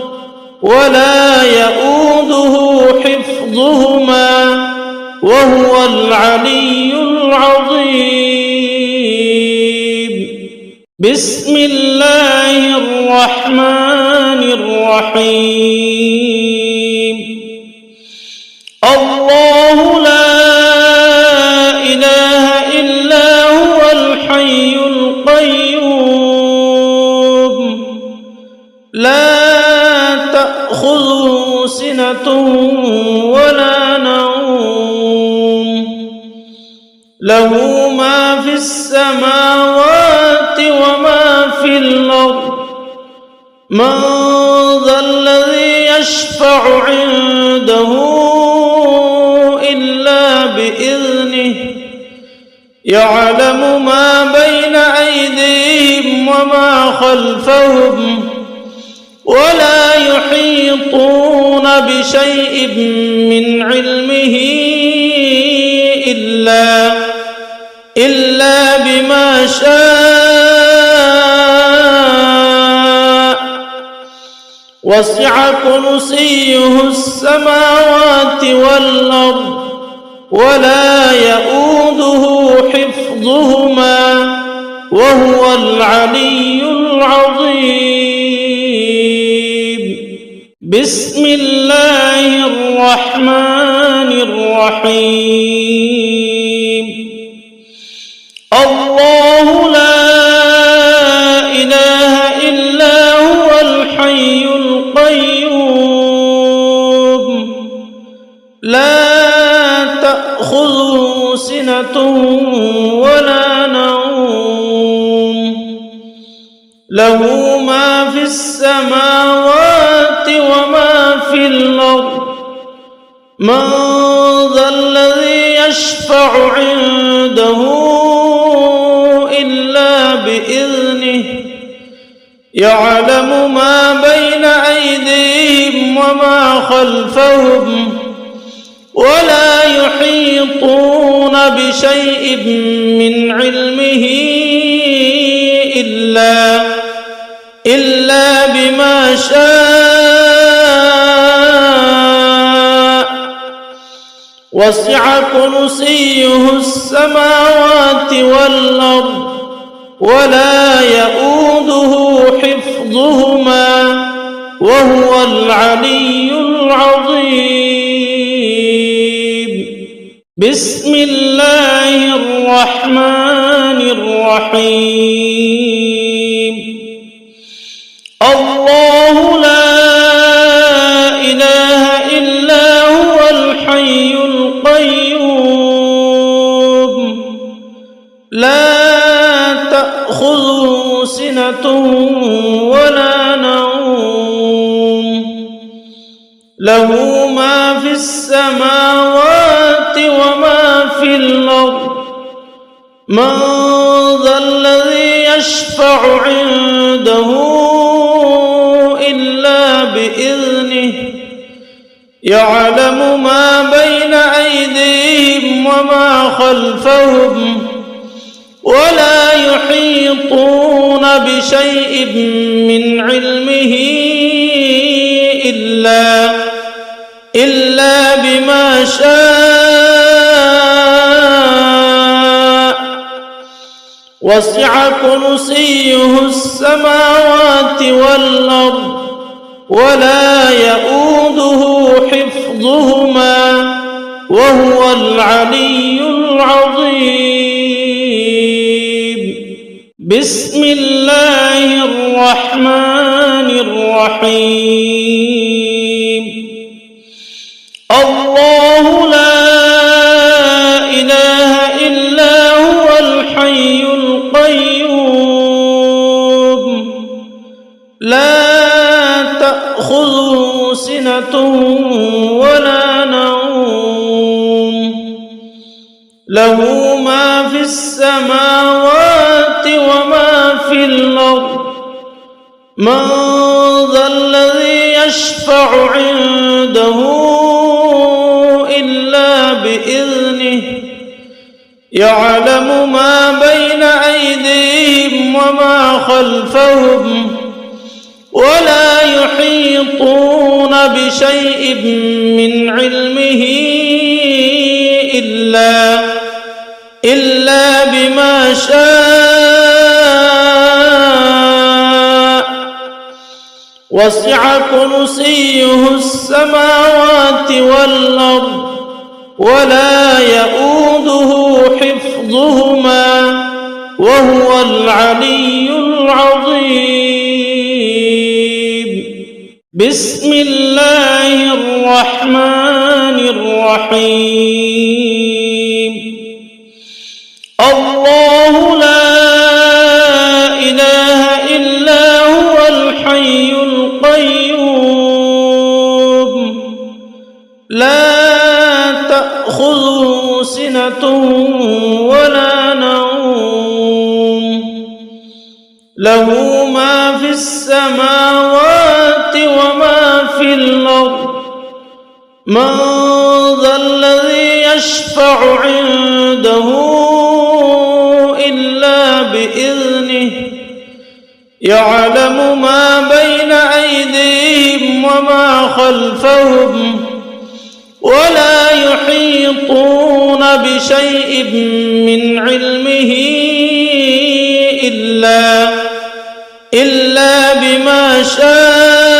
ولا يؤوده حفظهما وهو العلي العظيم. بسم الله الرحمن الرحيم. الله لا إله إلا هو الحي القيوم لا تأخذه سنة ولا نوم له ما في السماوات وما في الأرض من ذا الذي يشفع عنده إلا بإذنه يعلم ما بين أيديهم وما خلفهم ولا يحيطون بشيء من علمه إلا بما شاء وسع كرسيه السماوات والأرض ولا يؤوده حفظهما وهو العلي العظيم. بسم الله الرحمن الرحيم. الله لا إله إلا هو الحي القيوم لا تأخذه سنة ولا نوم له ما في السماوات وما في الأرض من ذا الذي يشفع عنده إلا بإذنه يعلم ما بين أيديهم وما خلفهم ولا يحيطون بشيء من علمه إلا بما شاء وسع كرسيه السماوات والأرض ولا يؤوده حفظهما وهو العلي العظيم. بسم الله الرحمن الرحيم. الله لا إله إلا هو الحي القيوم لا تأخذه سنة ولا نوم له ما في السماوات وما في الأرض من ذا الذي يشفع عنده إلا بإذنه يعلم ما بين أيديهم وما خلفهم ولا يحيطون بشيء من علمه إلا بما شاء وسع كرسيه السماوات والأرض ولا يؤوده حفظهما وهو العلي العظيم. بسم الله الرحمن الرحيم. الله لا إله إلا هو الحي القيوم لا تأخذه سنة ولا نوم له ما في السماوات وما في الأرض من ذا الذي يشفع عنده إلا بإذنه يعلم ما بين أيديهم وما خلفهم ولا يحيطون بشيء من علمه إلا بما شاء وسع كرسيه السماوات والأرض ولا يؤوده حفظهما وهو العلي العظيم. بسم الله الرحمن الرحيم. الله لا إله إلا هو الحي القيوم لا تأخذه سنة ولا نوم له ما في السماوات وما في الأرض من ذا الذي يشفع عنده إلا بإذنه يعلم ما بين أيديهم وما خلفهم ولا يحيطون بشيء من علمه إلا بما شاء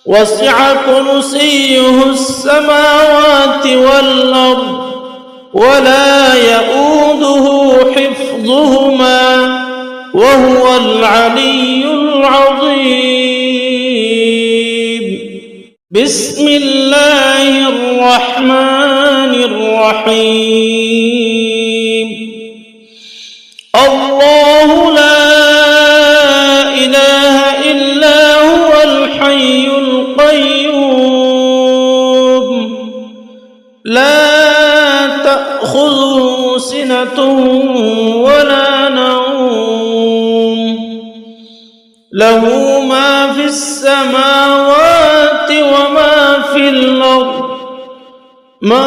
وسع كرسيه السماوات والأرض ولا يؤوده حفظهما وهو العلي العظيم. بسم الله الرحمن الرحيم. الله لا إله إلا هو الحي القيوم لا تأخذه سنة ولا نوم له ما في السماوات وما في الأرض من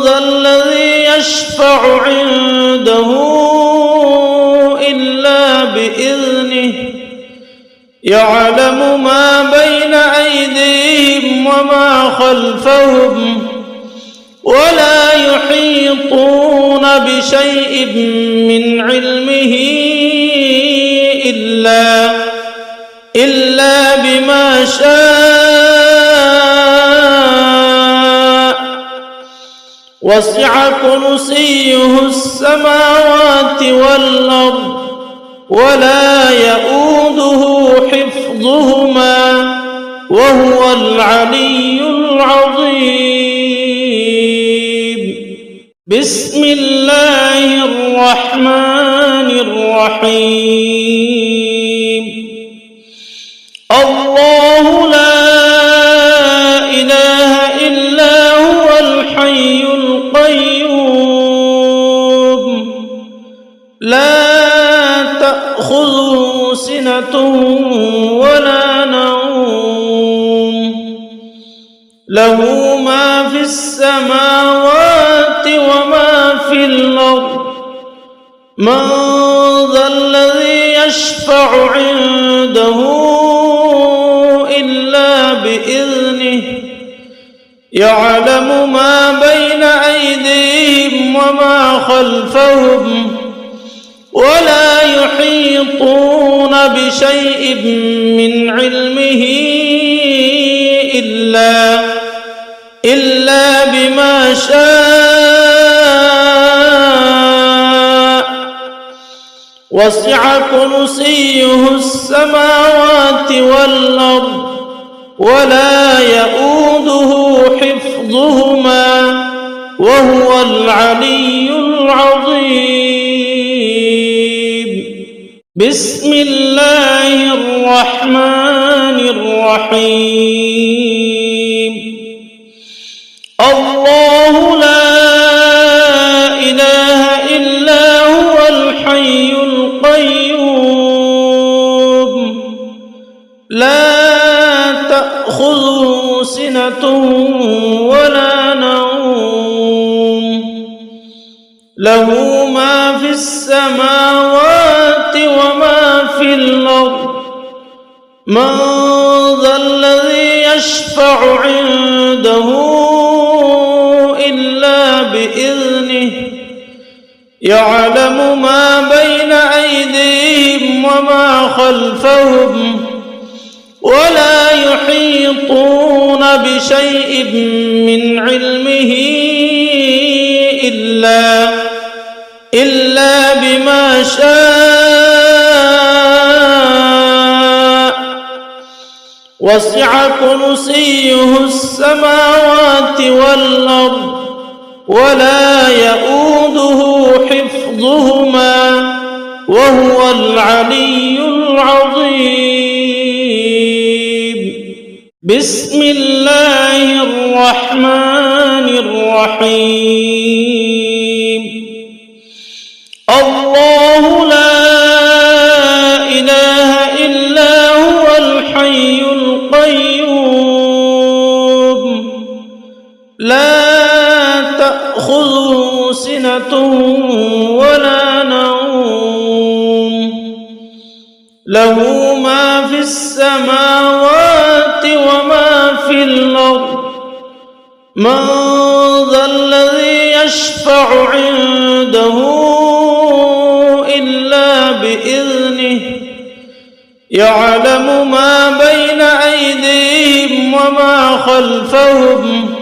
ذا الذي يشفع عنده إلا بإذنه يعلم ما بين أيديهم وما خلفهم ولا يحيطون بشيء من علمه إلا بما شاء وسع كرسيه السماوات والأرض ولا يؤوده حفظهما وهو العلي العظيم. بسم الله الرحمن الرحيم. الله لا إله إلا هو الحي القيوم لا تأخذه سنة ولا نوم له ما في السماوات وما في الأرض من ذا الذي يشفع عنده إلا بإذنه يعلم ما بين أيديهم وما خلفهم ولا يحيطون بشيء من علمه إلا بما شاء وسع كرسيه السماوات والأرض ولا يؤوده حفظهما وهو العلي العظيم. بسم الله الرحمن الرحيم. الله لا إله إلا هو الحي القيوم لا تأخذه سنة ولا نوم له ما في السماوات وما في الأرض من ذا الذي يشفع عنده إلا بإذنه يعلم ما بين أيديهم وما خلفهم ولا يحيطون بشيء من علمه إلا بما شاء وسع كرسيه السماوات والأرض ولا يؤوده حفظهما وهو العلي العظيم. بسم الله الرحمن الرحيم. الله لا إله إلا هو الحي القيوم لا تأخذه سنة ولا نوم له ما في السماوات وما في الأرض من ذا الذي يشفع عنده إلا بإذنه يعلم ما بين أيديهم وما خلفهم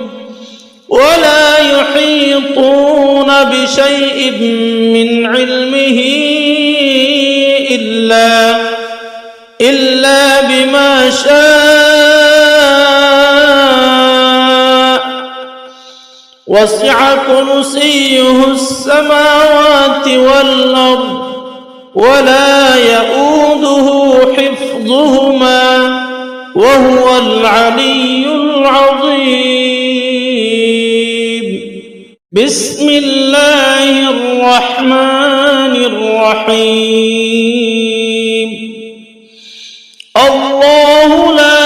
ولا يحيطون بشيء من علمه إلا بما شاء وسع كرسيه السماوات والأرض ولا يؤوده حفظهما وهو العلي العظيم. بسم الله الرحمن الرحيم. الله لا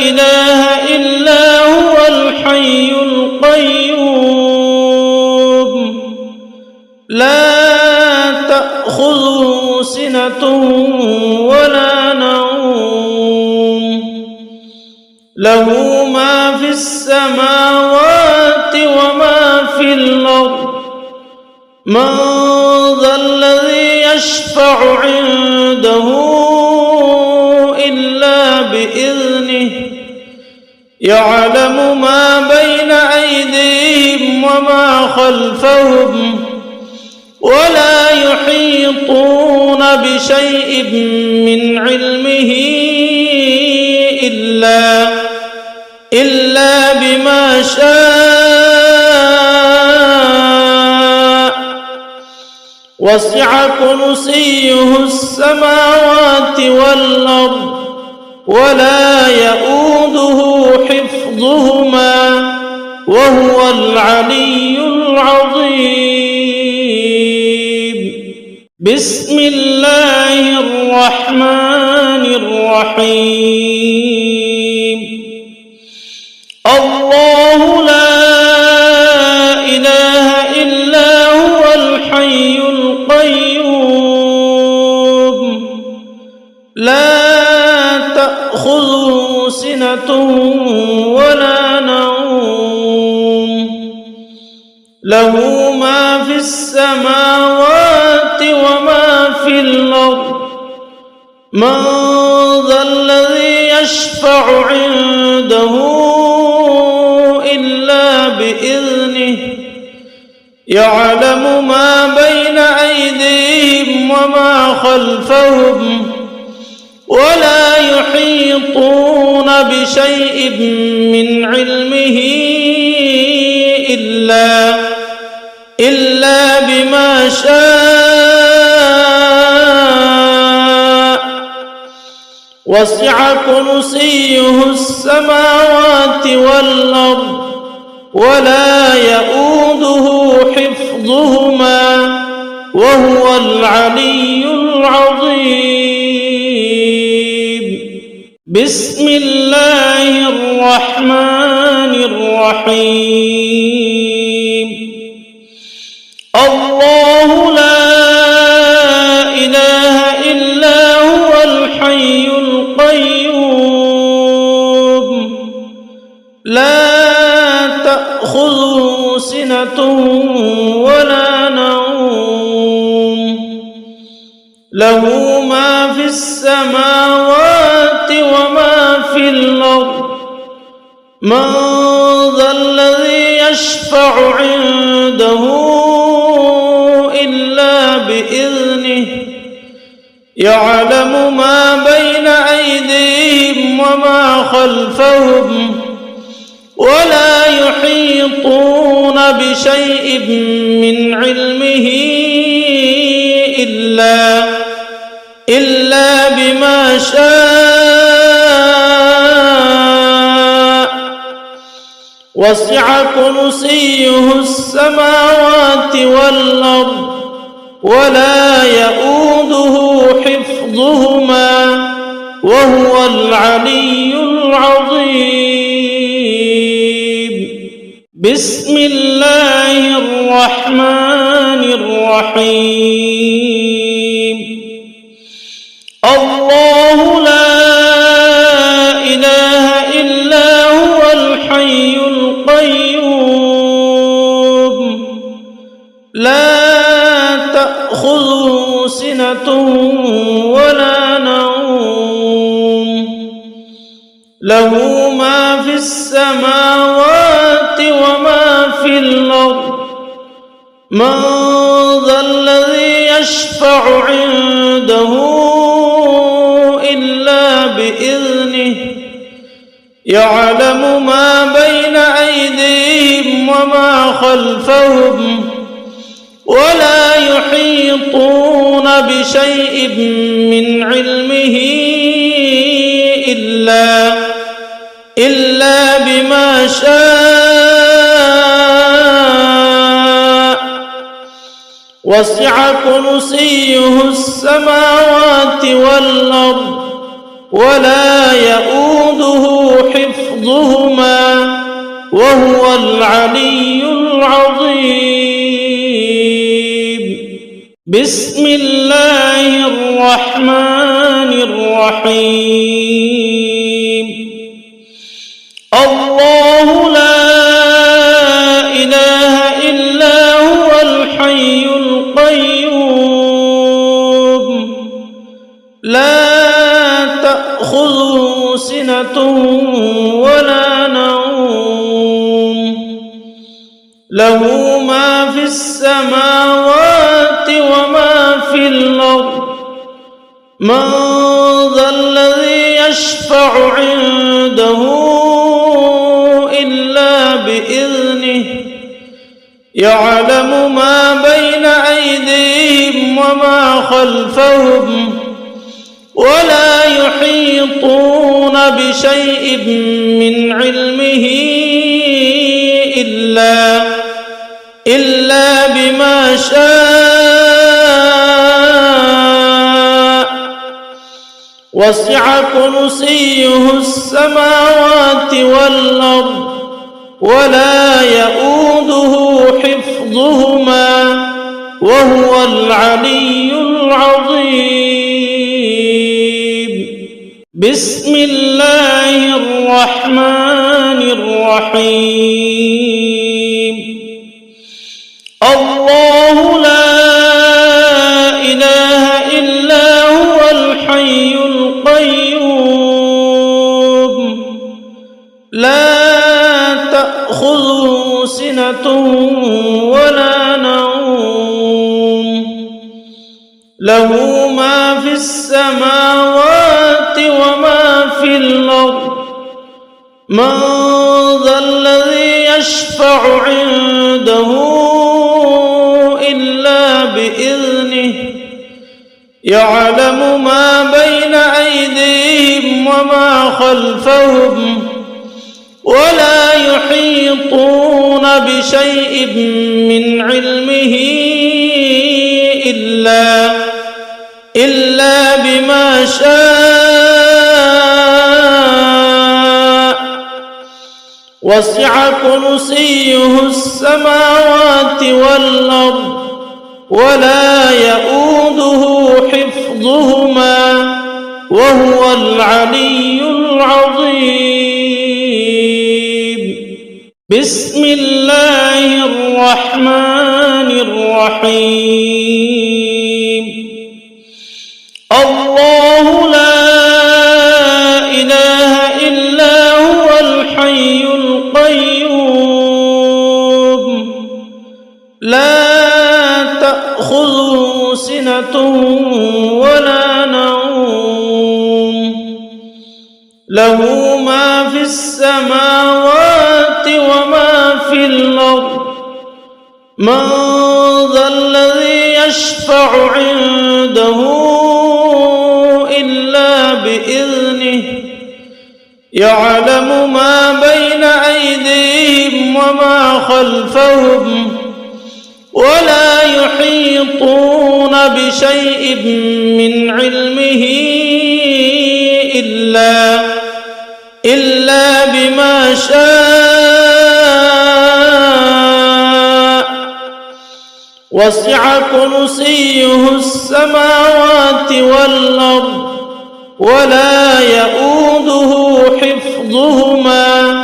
إله إلا هو الحي القيوم لا تأخذه سنة ولا نوم له ما في السماوات وما في الأرض من ذا الذي يشفع عنده إلا بإذنه يعلم ما بين أيديهم وما خلفهم ولا يحيطون بشيء من علمه إلا بما شاء وسع كرسيه السماوات والأرض ولا يؤوده حفظهما وهو العلي العظيم. بسم الله الرحمن الرحيم. سنة ولا نوم له ما في السماوات وما في الأرض من ذا الذي يشفع عنده إلا بإذنه يعلم ما بين أيديهم وما خلفهم ولا يحيطون بشيء من علمه إلا بما شاء وسع كرسيه السماوات والأرض ولا يؤوده حفظهما وهو العلي العظيم. بسم الله الرحمن الرحيم. الله لا إله إلا هو الحي القيوم لا تأخذه سنة ولا نوم له ما في السماوات وما في الأرض من ذا الذي يشفع عنده إلا بإذنه يعلم ما بين أيديهم وما خلفهم ولا يحيطون بشيء من علمه إلا بما شاء وسع كرسيه السماوات والأرض ولا يؤوده حفظهما وهو العلي العظيم. بسم الله الرحمن الرحيم. الله لا إله إلا هو الحي القيوم لا تأخذه سنة ولا نوم له ما في السماوات وما في الأرض من ذا الذي يشفع عنده إلا بإذنه يعلم ما بين أيديهم وما خلفهم ولا يحيطون بشيء من علمه إلا بما شاء وسع كرسيه السماوات والأرض ولا يؤوده حفظهما وهو العلي العظيم. بسم الله الرحمن الرحيم. الله لا إله إلا هو الحي القيوم لا تأخذه سنة ولا نوم له ما في السماوات وما في الأرض من ذا الذي يشفع عنده إلا بإذنه يعلم ما بين أيديهم وما خلفهم ولا يحيطون بشيء من علمه إلا بما شاء وسع كرسيه السماوات والأرض ولا يؤوده حفظهما وهو العلي العظيم. بسم الله الرحمن الرحيم الله لا إله إلا هو الحي القيوم لا تأخذه سنة ولا نوم له ما في السماوات وما في الأرض من ذا الذي يشفع عنده إلا بإذنه يعلم ما بين أيديهم وما خلفهم ولا يحيطون بشيء من علمه إلا بما شاء وسع كرسيه السماوات والأرض ولا يؤوده حفظهما وهو العلي العظيم بسم الله الرحمن الرحيم الله لا إله إلا هو الحي القيوم لا تأخذه سنة ولا نوم له ما في السماوات وما في الأرض من ذا الذي يشفع عنده إلا بإذنه يعلم ما بين أيديهم وما خلفهم ولا يحيطون بشيء من علمه إلا بما شاء وسع كرسيه السماوات والأرض ولا يؤوده حفظهما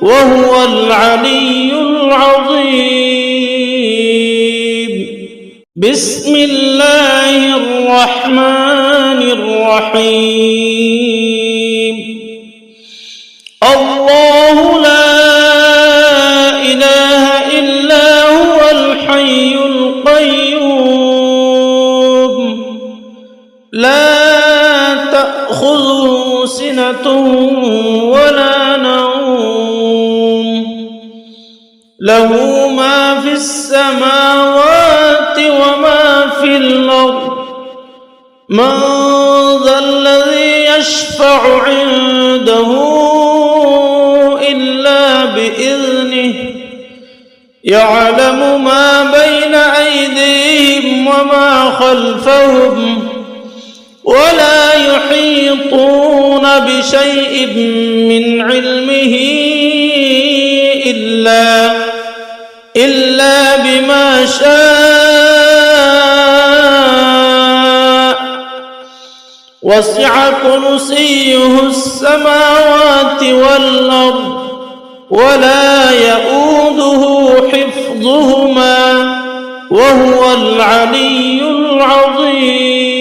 وهو العلي العظيم بسم الله الرحمن الرحيم الله لا إله إلا هو الحي القيوم لا تأخذه سنة ولا نوم له ما في السماوات وما في الأرض من ذا الذي يشفع عنده إلا بإذنه يعلم ما بين أيديهم وما خلفهم ولا يحيطون بشيء من علمه إلا بما شاء وسع كرسيه السماوات والأرض ولا يؤوده حفظهما وهو العلي العظيم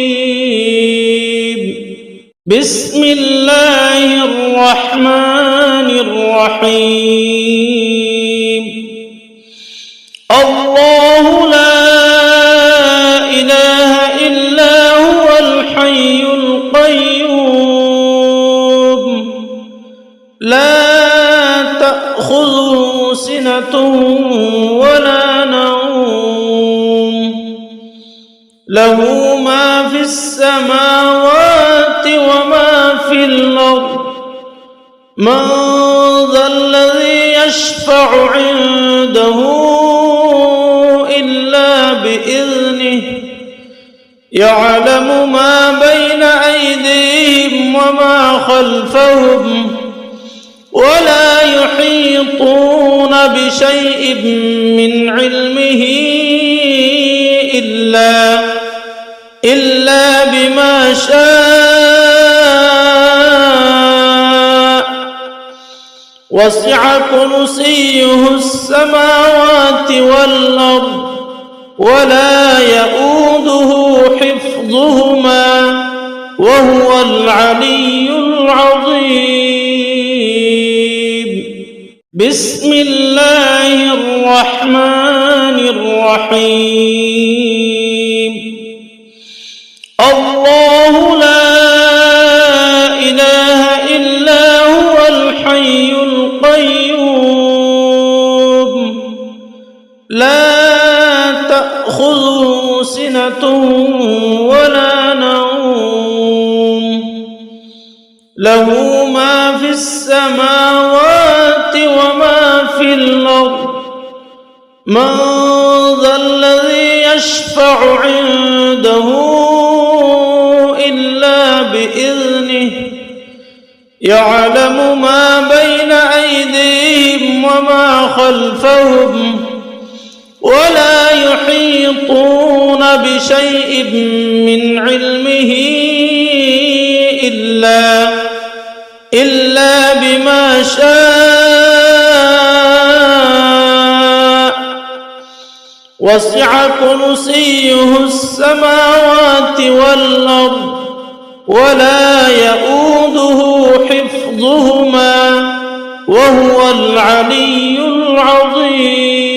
بسم الله الرحمن الرحيم الله لا إله إلا هو الحي القيوم لا تأخذه سنة ولا نوم له ما في السماوات وما في الأرض من ذا الذي يشفع عنده إلا بإذنه يعلم ما بين أيديهم وما خلفهم ولا يحيطون بشيء من علمه إلا بما شاء وسع كرسيه السماوات والأرض ولا يؤوده حفظهما وهو العلي العظيم. بسم الله الرحمن الرحيم. الله لا إله إلا هو الحي القيوم لا تأخذه سنة ولا نوم له ما في السماوات وما في الأرض من ذا الذي يشفع عنده إلا بإذنه يعلم ما بين أيديهم وما خلفهم ولا يحيطون بشيء من علمه إلا بما شاء وسع كرسيه السماوات والأرض ولا يؤوده حفظهما وهو العلي العظيم.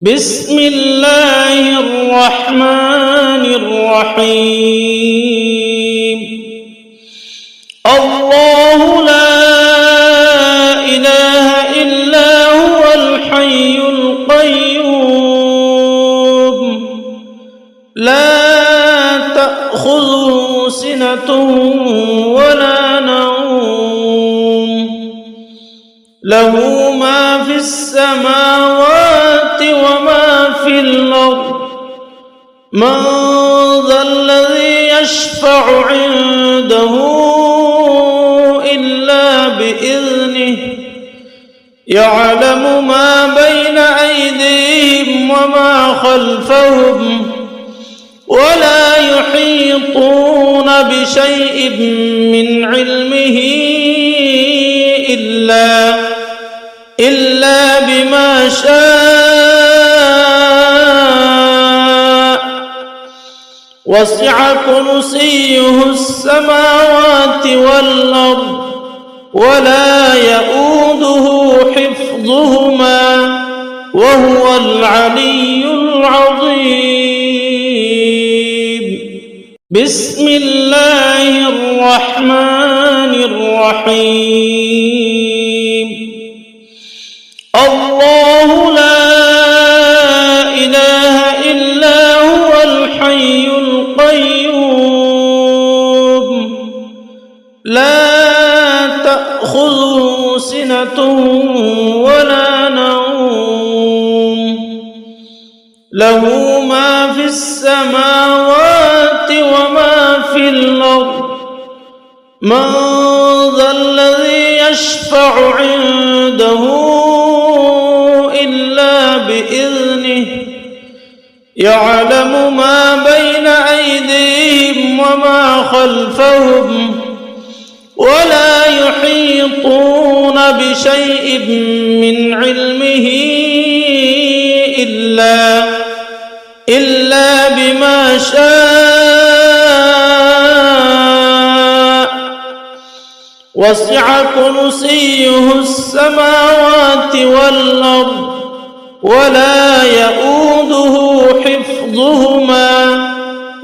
بسم الله الرحمن الرحيم. الله لا إله إلا هو الحي القيوم لا تأخذه سنة ولا نوم له ما في السماوات وما في الأرض من ذا الذي يشفع عنده إلا بإذنه يعلم ما بين أيديهم وما خلفهم ولا يحيطون بشيء من علمه إلا بما شاء وسع كرسيه السماوات والأرض ولا يؤوده حفظهما وهو العلي العظيم. بسم الله الرحمن الرحيم. الله لا إله إلا هو الحي القيوم لا تأخذه سنة ولا نوم له ما في السماوات وما في الأرض من ذا الذي يشفع عنده إلا بإذنه يعلم ما بين أيديهم وما خلفهم ولا يحيطون بشيء من علمه إلا بما شاء وسع كرسيه السماوات والأرض ولا يؤوده حفظهما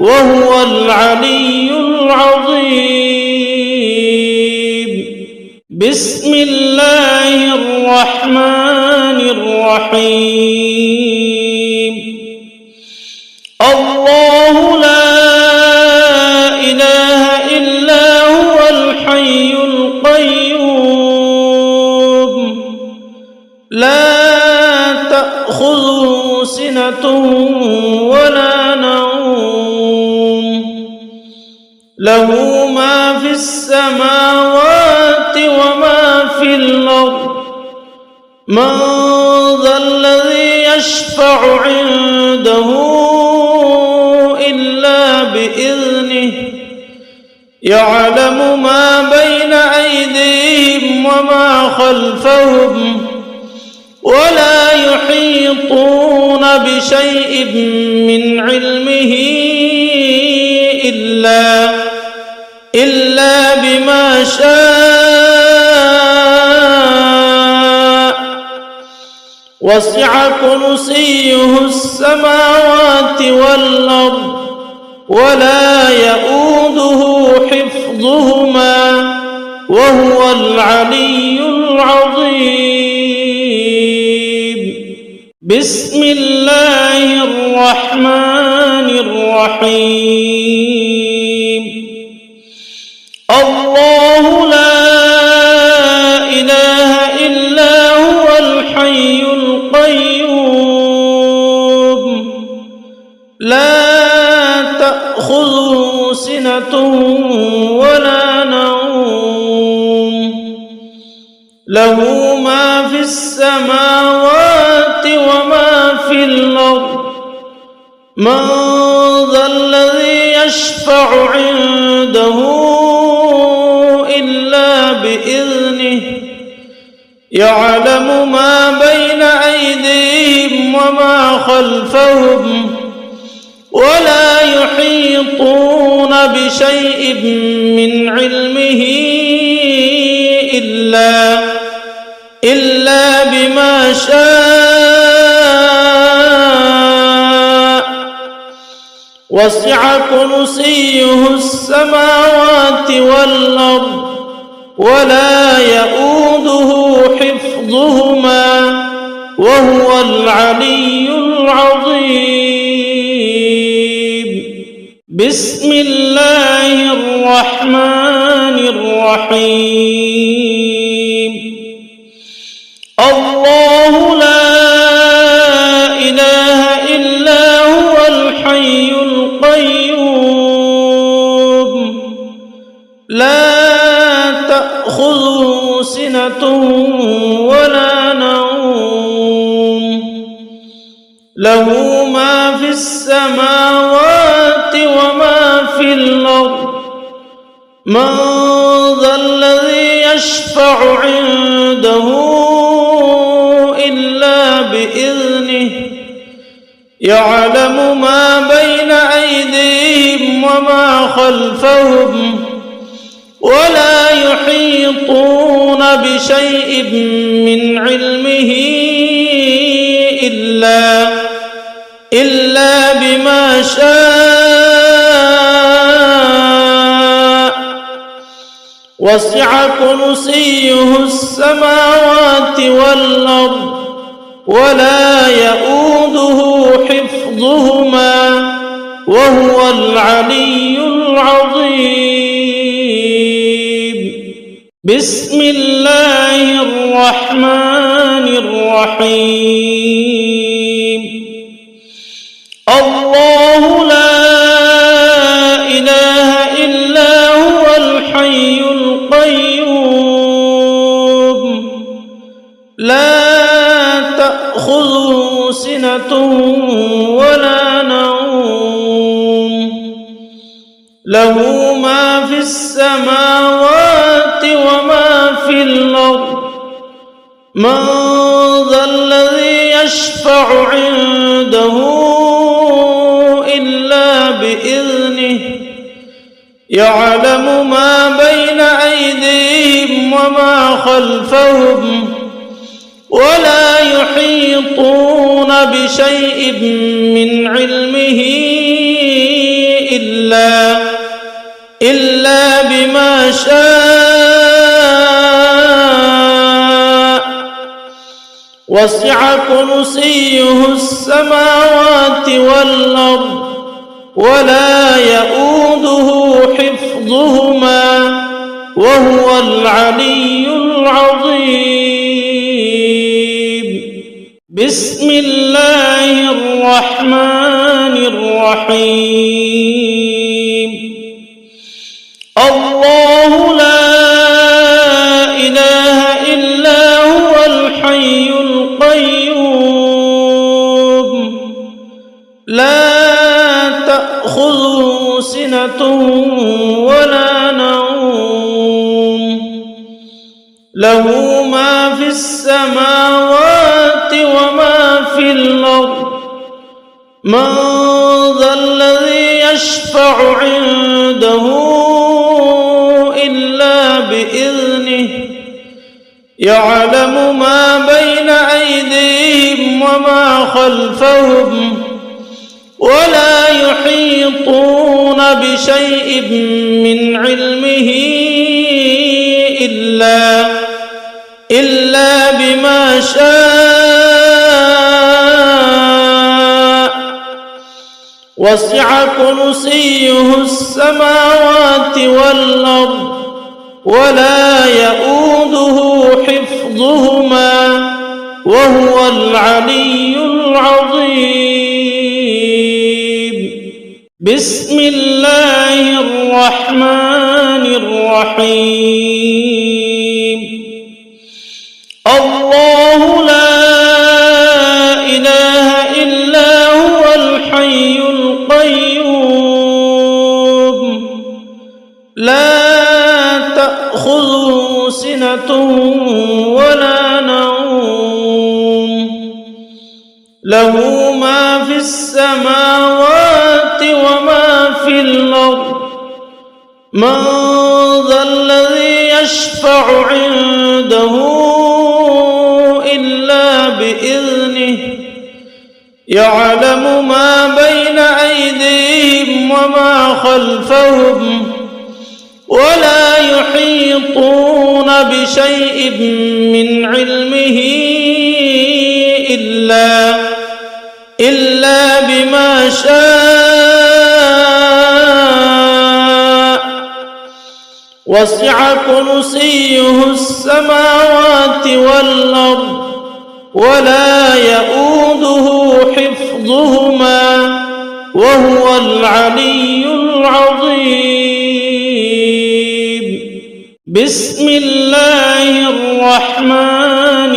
وهو العلي العظيم. بسم الله الرحمن الرحيم. الله لا إله إلا هو الحي القيوم لا تأخذه سنة ولا نوم له ما في السماوات وما في الأرض من ذا الذي يشفع عنده إلا بإذنه يعلم ما بين أيديهم وما خلفهم ولا يحيطون بشيء من علمه إلا بما شاء وسع كرسيه السماوات والأرض ولا يؤوده حفظهما وهو العلي العظيم. بسم الله الرحمن الرحيم. الله لا إله إلا هو الحي القيوم لا تأخذه سنة ولا نوم له ما في السماوات وما في الأرض من ذا الذي يشفع عنده إلا بإذنه يعلم ما بين أيديهم وما خلفهم ولا يحيطون بشيء من علمه إلا بما شاء وسع كرسيه السماوات والأرض ولا يؤوده حفظهما وهو العلي العظيم. بسم الله الرحمن الرحيم. الله لا إله إلا هو الحي القيوم لا تأخذه سنة ولا نوم له ما في السماوات وما في الأرض من ذا الذي يشفع عنده إلا بإذنه يعلم ما بين أيديهم وما خلفهم ولا يحيطون بشيء من علمه إلا بما شاء وسع كرسيه السماوات والأرض ولا يؤوده حفظهما وهو العلي العظيم. بسم الله الرحمن الرحيم. الله لا إله إلا هو الحي القيوم لا تأخذه سنة ولا نوم له ما في السماوات وما في الأرض من ذا الذي يشفع عنده إلا بإذنه يعلم ما بين أيديهم وما خلفهم ولا يحيطون بشيء من علمه إلا بما شاء وسع كرسيه السماوات والأرض ولا يؤوده حفظهما وهو العلي العظيم. بسم الله الرحمن الرحيم. الله لا إله إلا هو الحي القيوم لا تأخذه سنة ولا نوم له ما في السماوات وما في الأرض من ذا الذي يشفع عنده إلا بإذنه يعلم ما بين أيديهم وما خلفهم ولا يحيطون بشيء من علمه إلا بما شاء وسع كرسيه السماوات والأرض ولا يؤوده حفظهما وهو العلي العظيم. بسم الله الرحمن الرحيم. الله لا إله إلا هو الحي القيوم لا تأخذه سنة ولا نوم له ما في السماوات وما في الأرض من ذا الذي يشفع عنده إلا بإذنه يعلم ما بين أيديهم وما خلفهم ولا يحيطون بشيء من علمه إلا بما شاء وسع كرسيه السماوات والأرض ولا يؤوده حفظهما وهو العلي العظيم. بسم الله الرحمن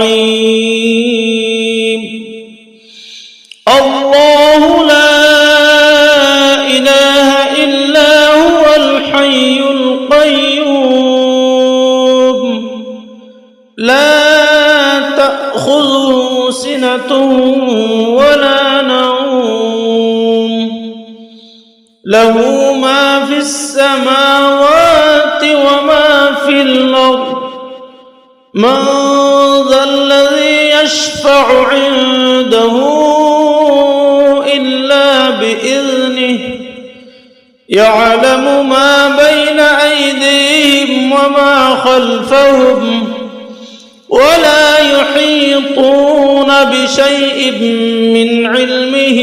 الرحيم. الله لا إله إلا هو الحي القيوم لا تأخذه سنة ولا نوم له ما في السماوات وما في الأرض من ذا الذي يشفع عنده إلا بإذنه يعلم ما بين أيديهم وما خلفهم ولا يحيطون بشيء من علمه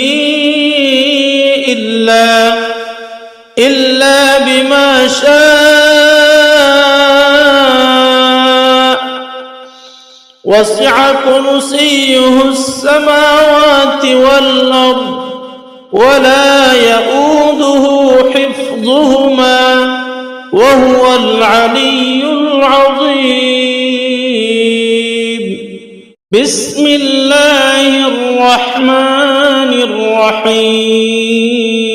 إلا بما شاء وسع كرسيه السماوات والأرض ولا يؤوده حفظهما وهو العلي العظيم. بسم الله الرحمن الرحيم.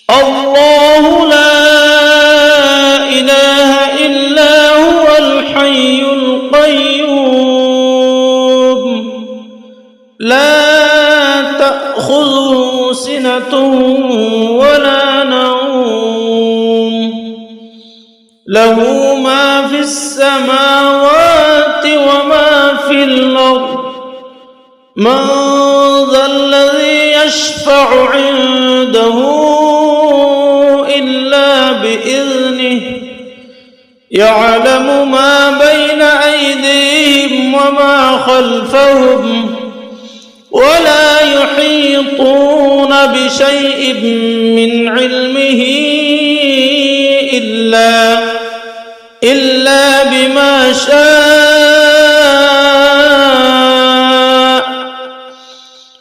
الله لا إله إلا هو الحي القيوم لا تأخذه سنة ولا نوم له ما في السماوات وما في الأرض من ذا الذي يشفع عنده إلا بإذنه يعلم ما بين أيديهم وما خلفهم ولا يحيطون بشيء من علمه إلا بما شاء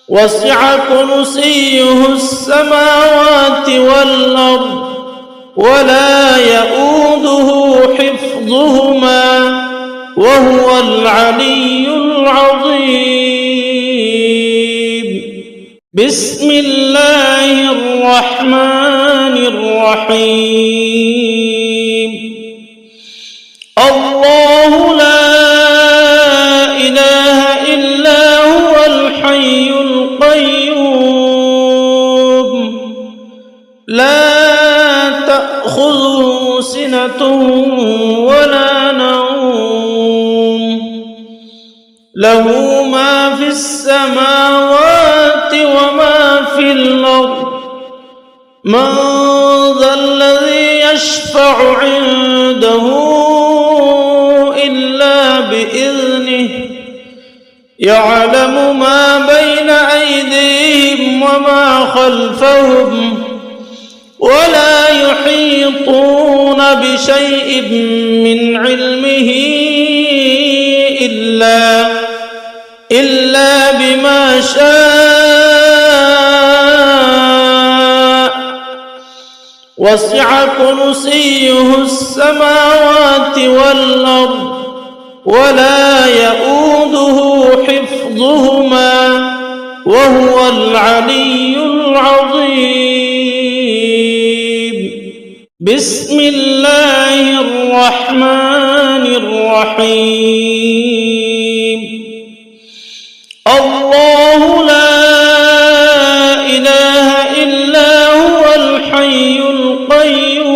وسع كرسيه السماوات والأرض ولا يؤوده حفظهما وهو العلي العظيم. بسم الله الرحمن الرحيم. الله لا إله إلا هو الحي القيوم لا تأخذه سنة ولا نوم له ما في السماوات وما في الأرض من ذا الذي يشفع عنده إلا بإذنه يعلم ما بين أيديهم وما خلفهم ولا يحيطون بشيء من علمه إلا بما شاء وسع كرسيه السماوات والأرض ولا يؤوده حفظهما وهو العلي العظيم بسم الله الرحمن الرحيم الله لا إله إلا هو الحي القيوم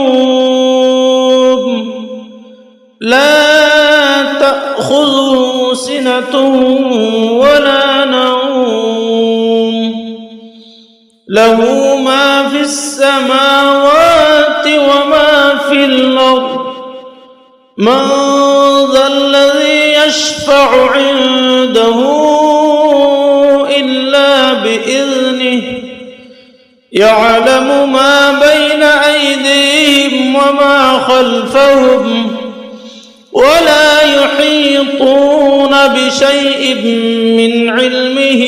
لا تأخذه سنة ولا نوم له ما في السماوات وما في الأرض من ذا الذي يشفع عنده إلا بإذنه يعلم ما بين أيديهم وما خلفهم ولا يحيطون بشيء من علمه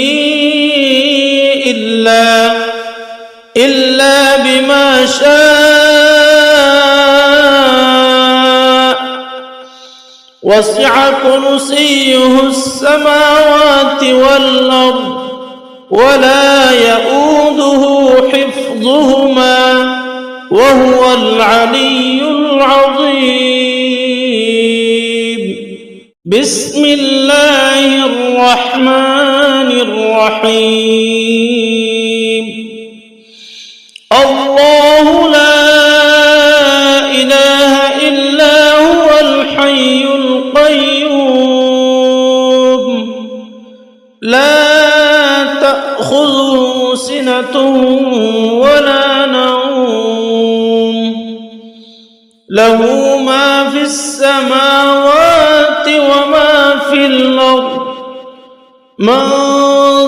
إلا بما شاء وسع كرسيه السماوات والأرض ولا يؤوده حفظهما وهو العلي العظيم بسم الله الرحمن الرحيم الله لا إله إلا هو الحي القيوم لا تأخذه سنة ولا نوم له ما في السماوات وما في الأرض من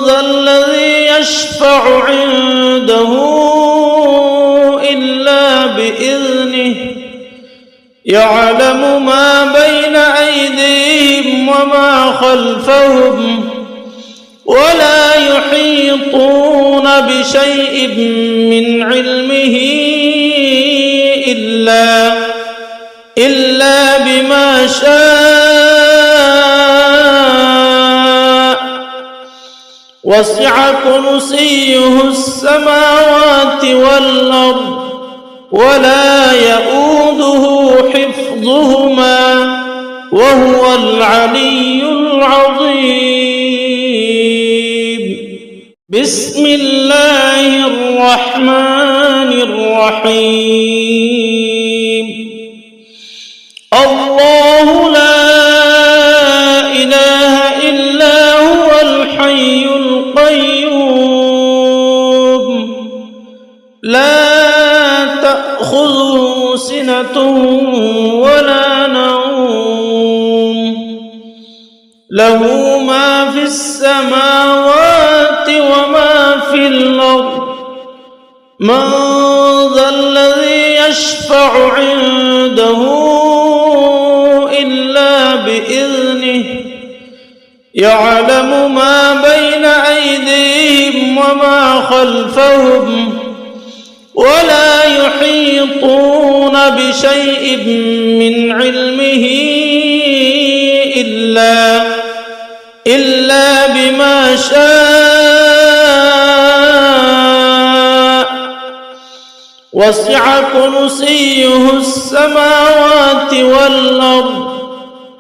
ذا الذي يشفع عنده إلا بإذنه يعلم ما بين أيديهم وما خلفهم ولا يحيطون بشيء من علمه إلا بما شاء وسع كرسيه السماوات والأرض ولا يؤوده حفظهما وهو العلي العظيم بسم الله الرحمن الرحيم الله لا إله إلا هو الحي القيوم لا تأخذه سنة ولا نوم له ما في السماوات وما في الأرض من ذا الذي يشفع عنده إلا بإذنه يعلم ما بين أيديهم وما خلفهم ولا يحيطون بشيء من علمه إلا بما شاء وسع كرسيه السماوات والأرض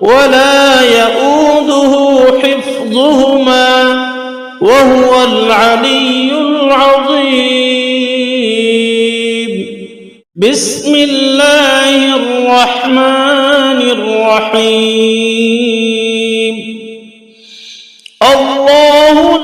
ولا يؤوده حفظهما وهو العلي العظيم. بسم الله الرحمن الرحيم. الله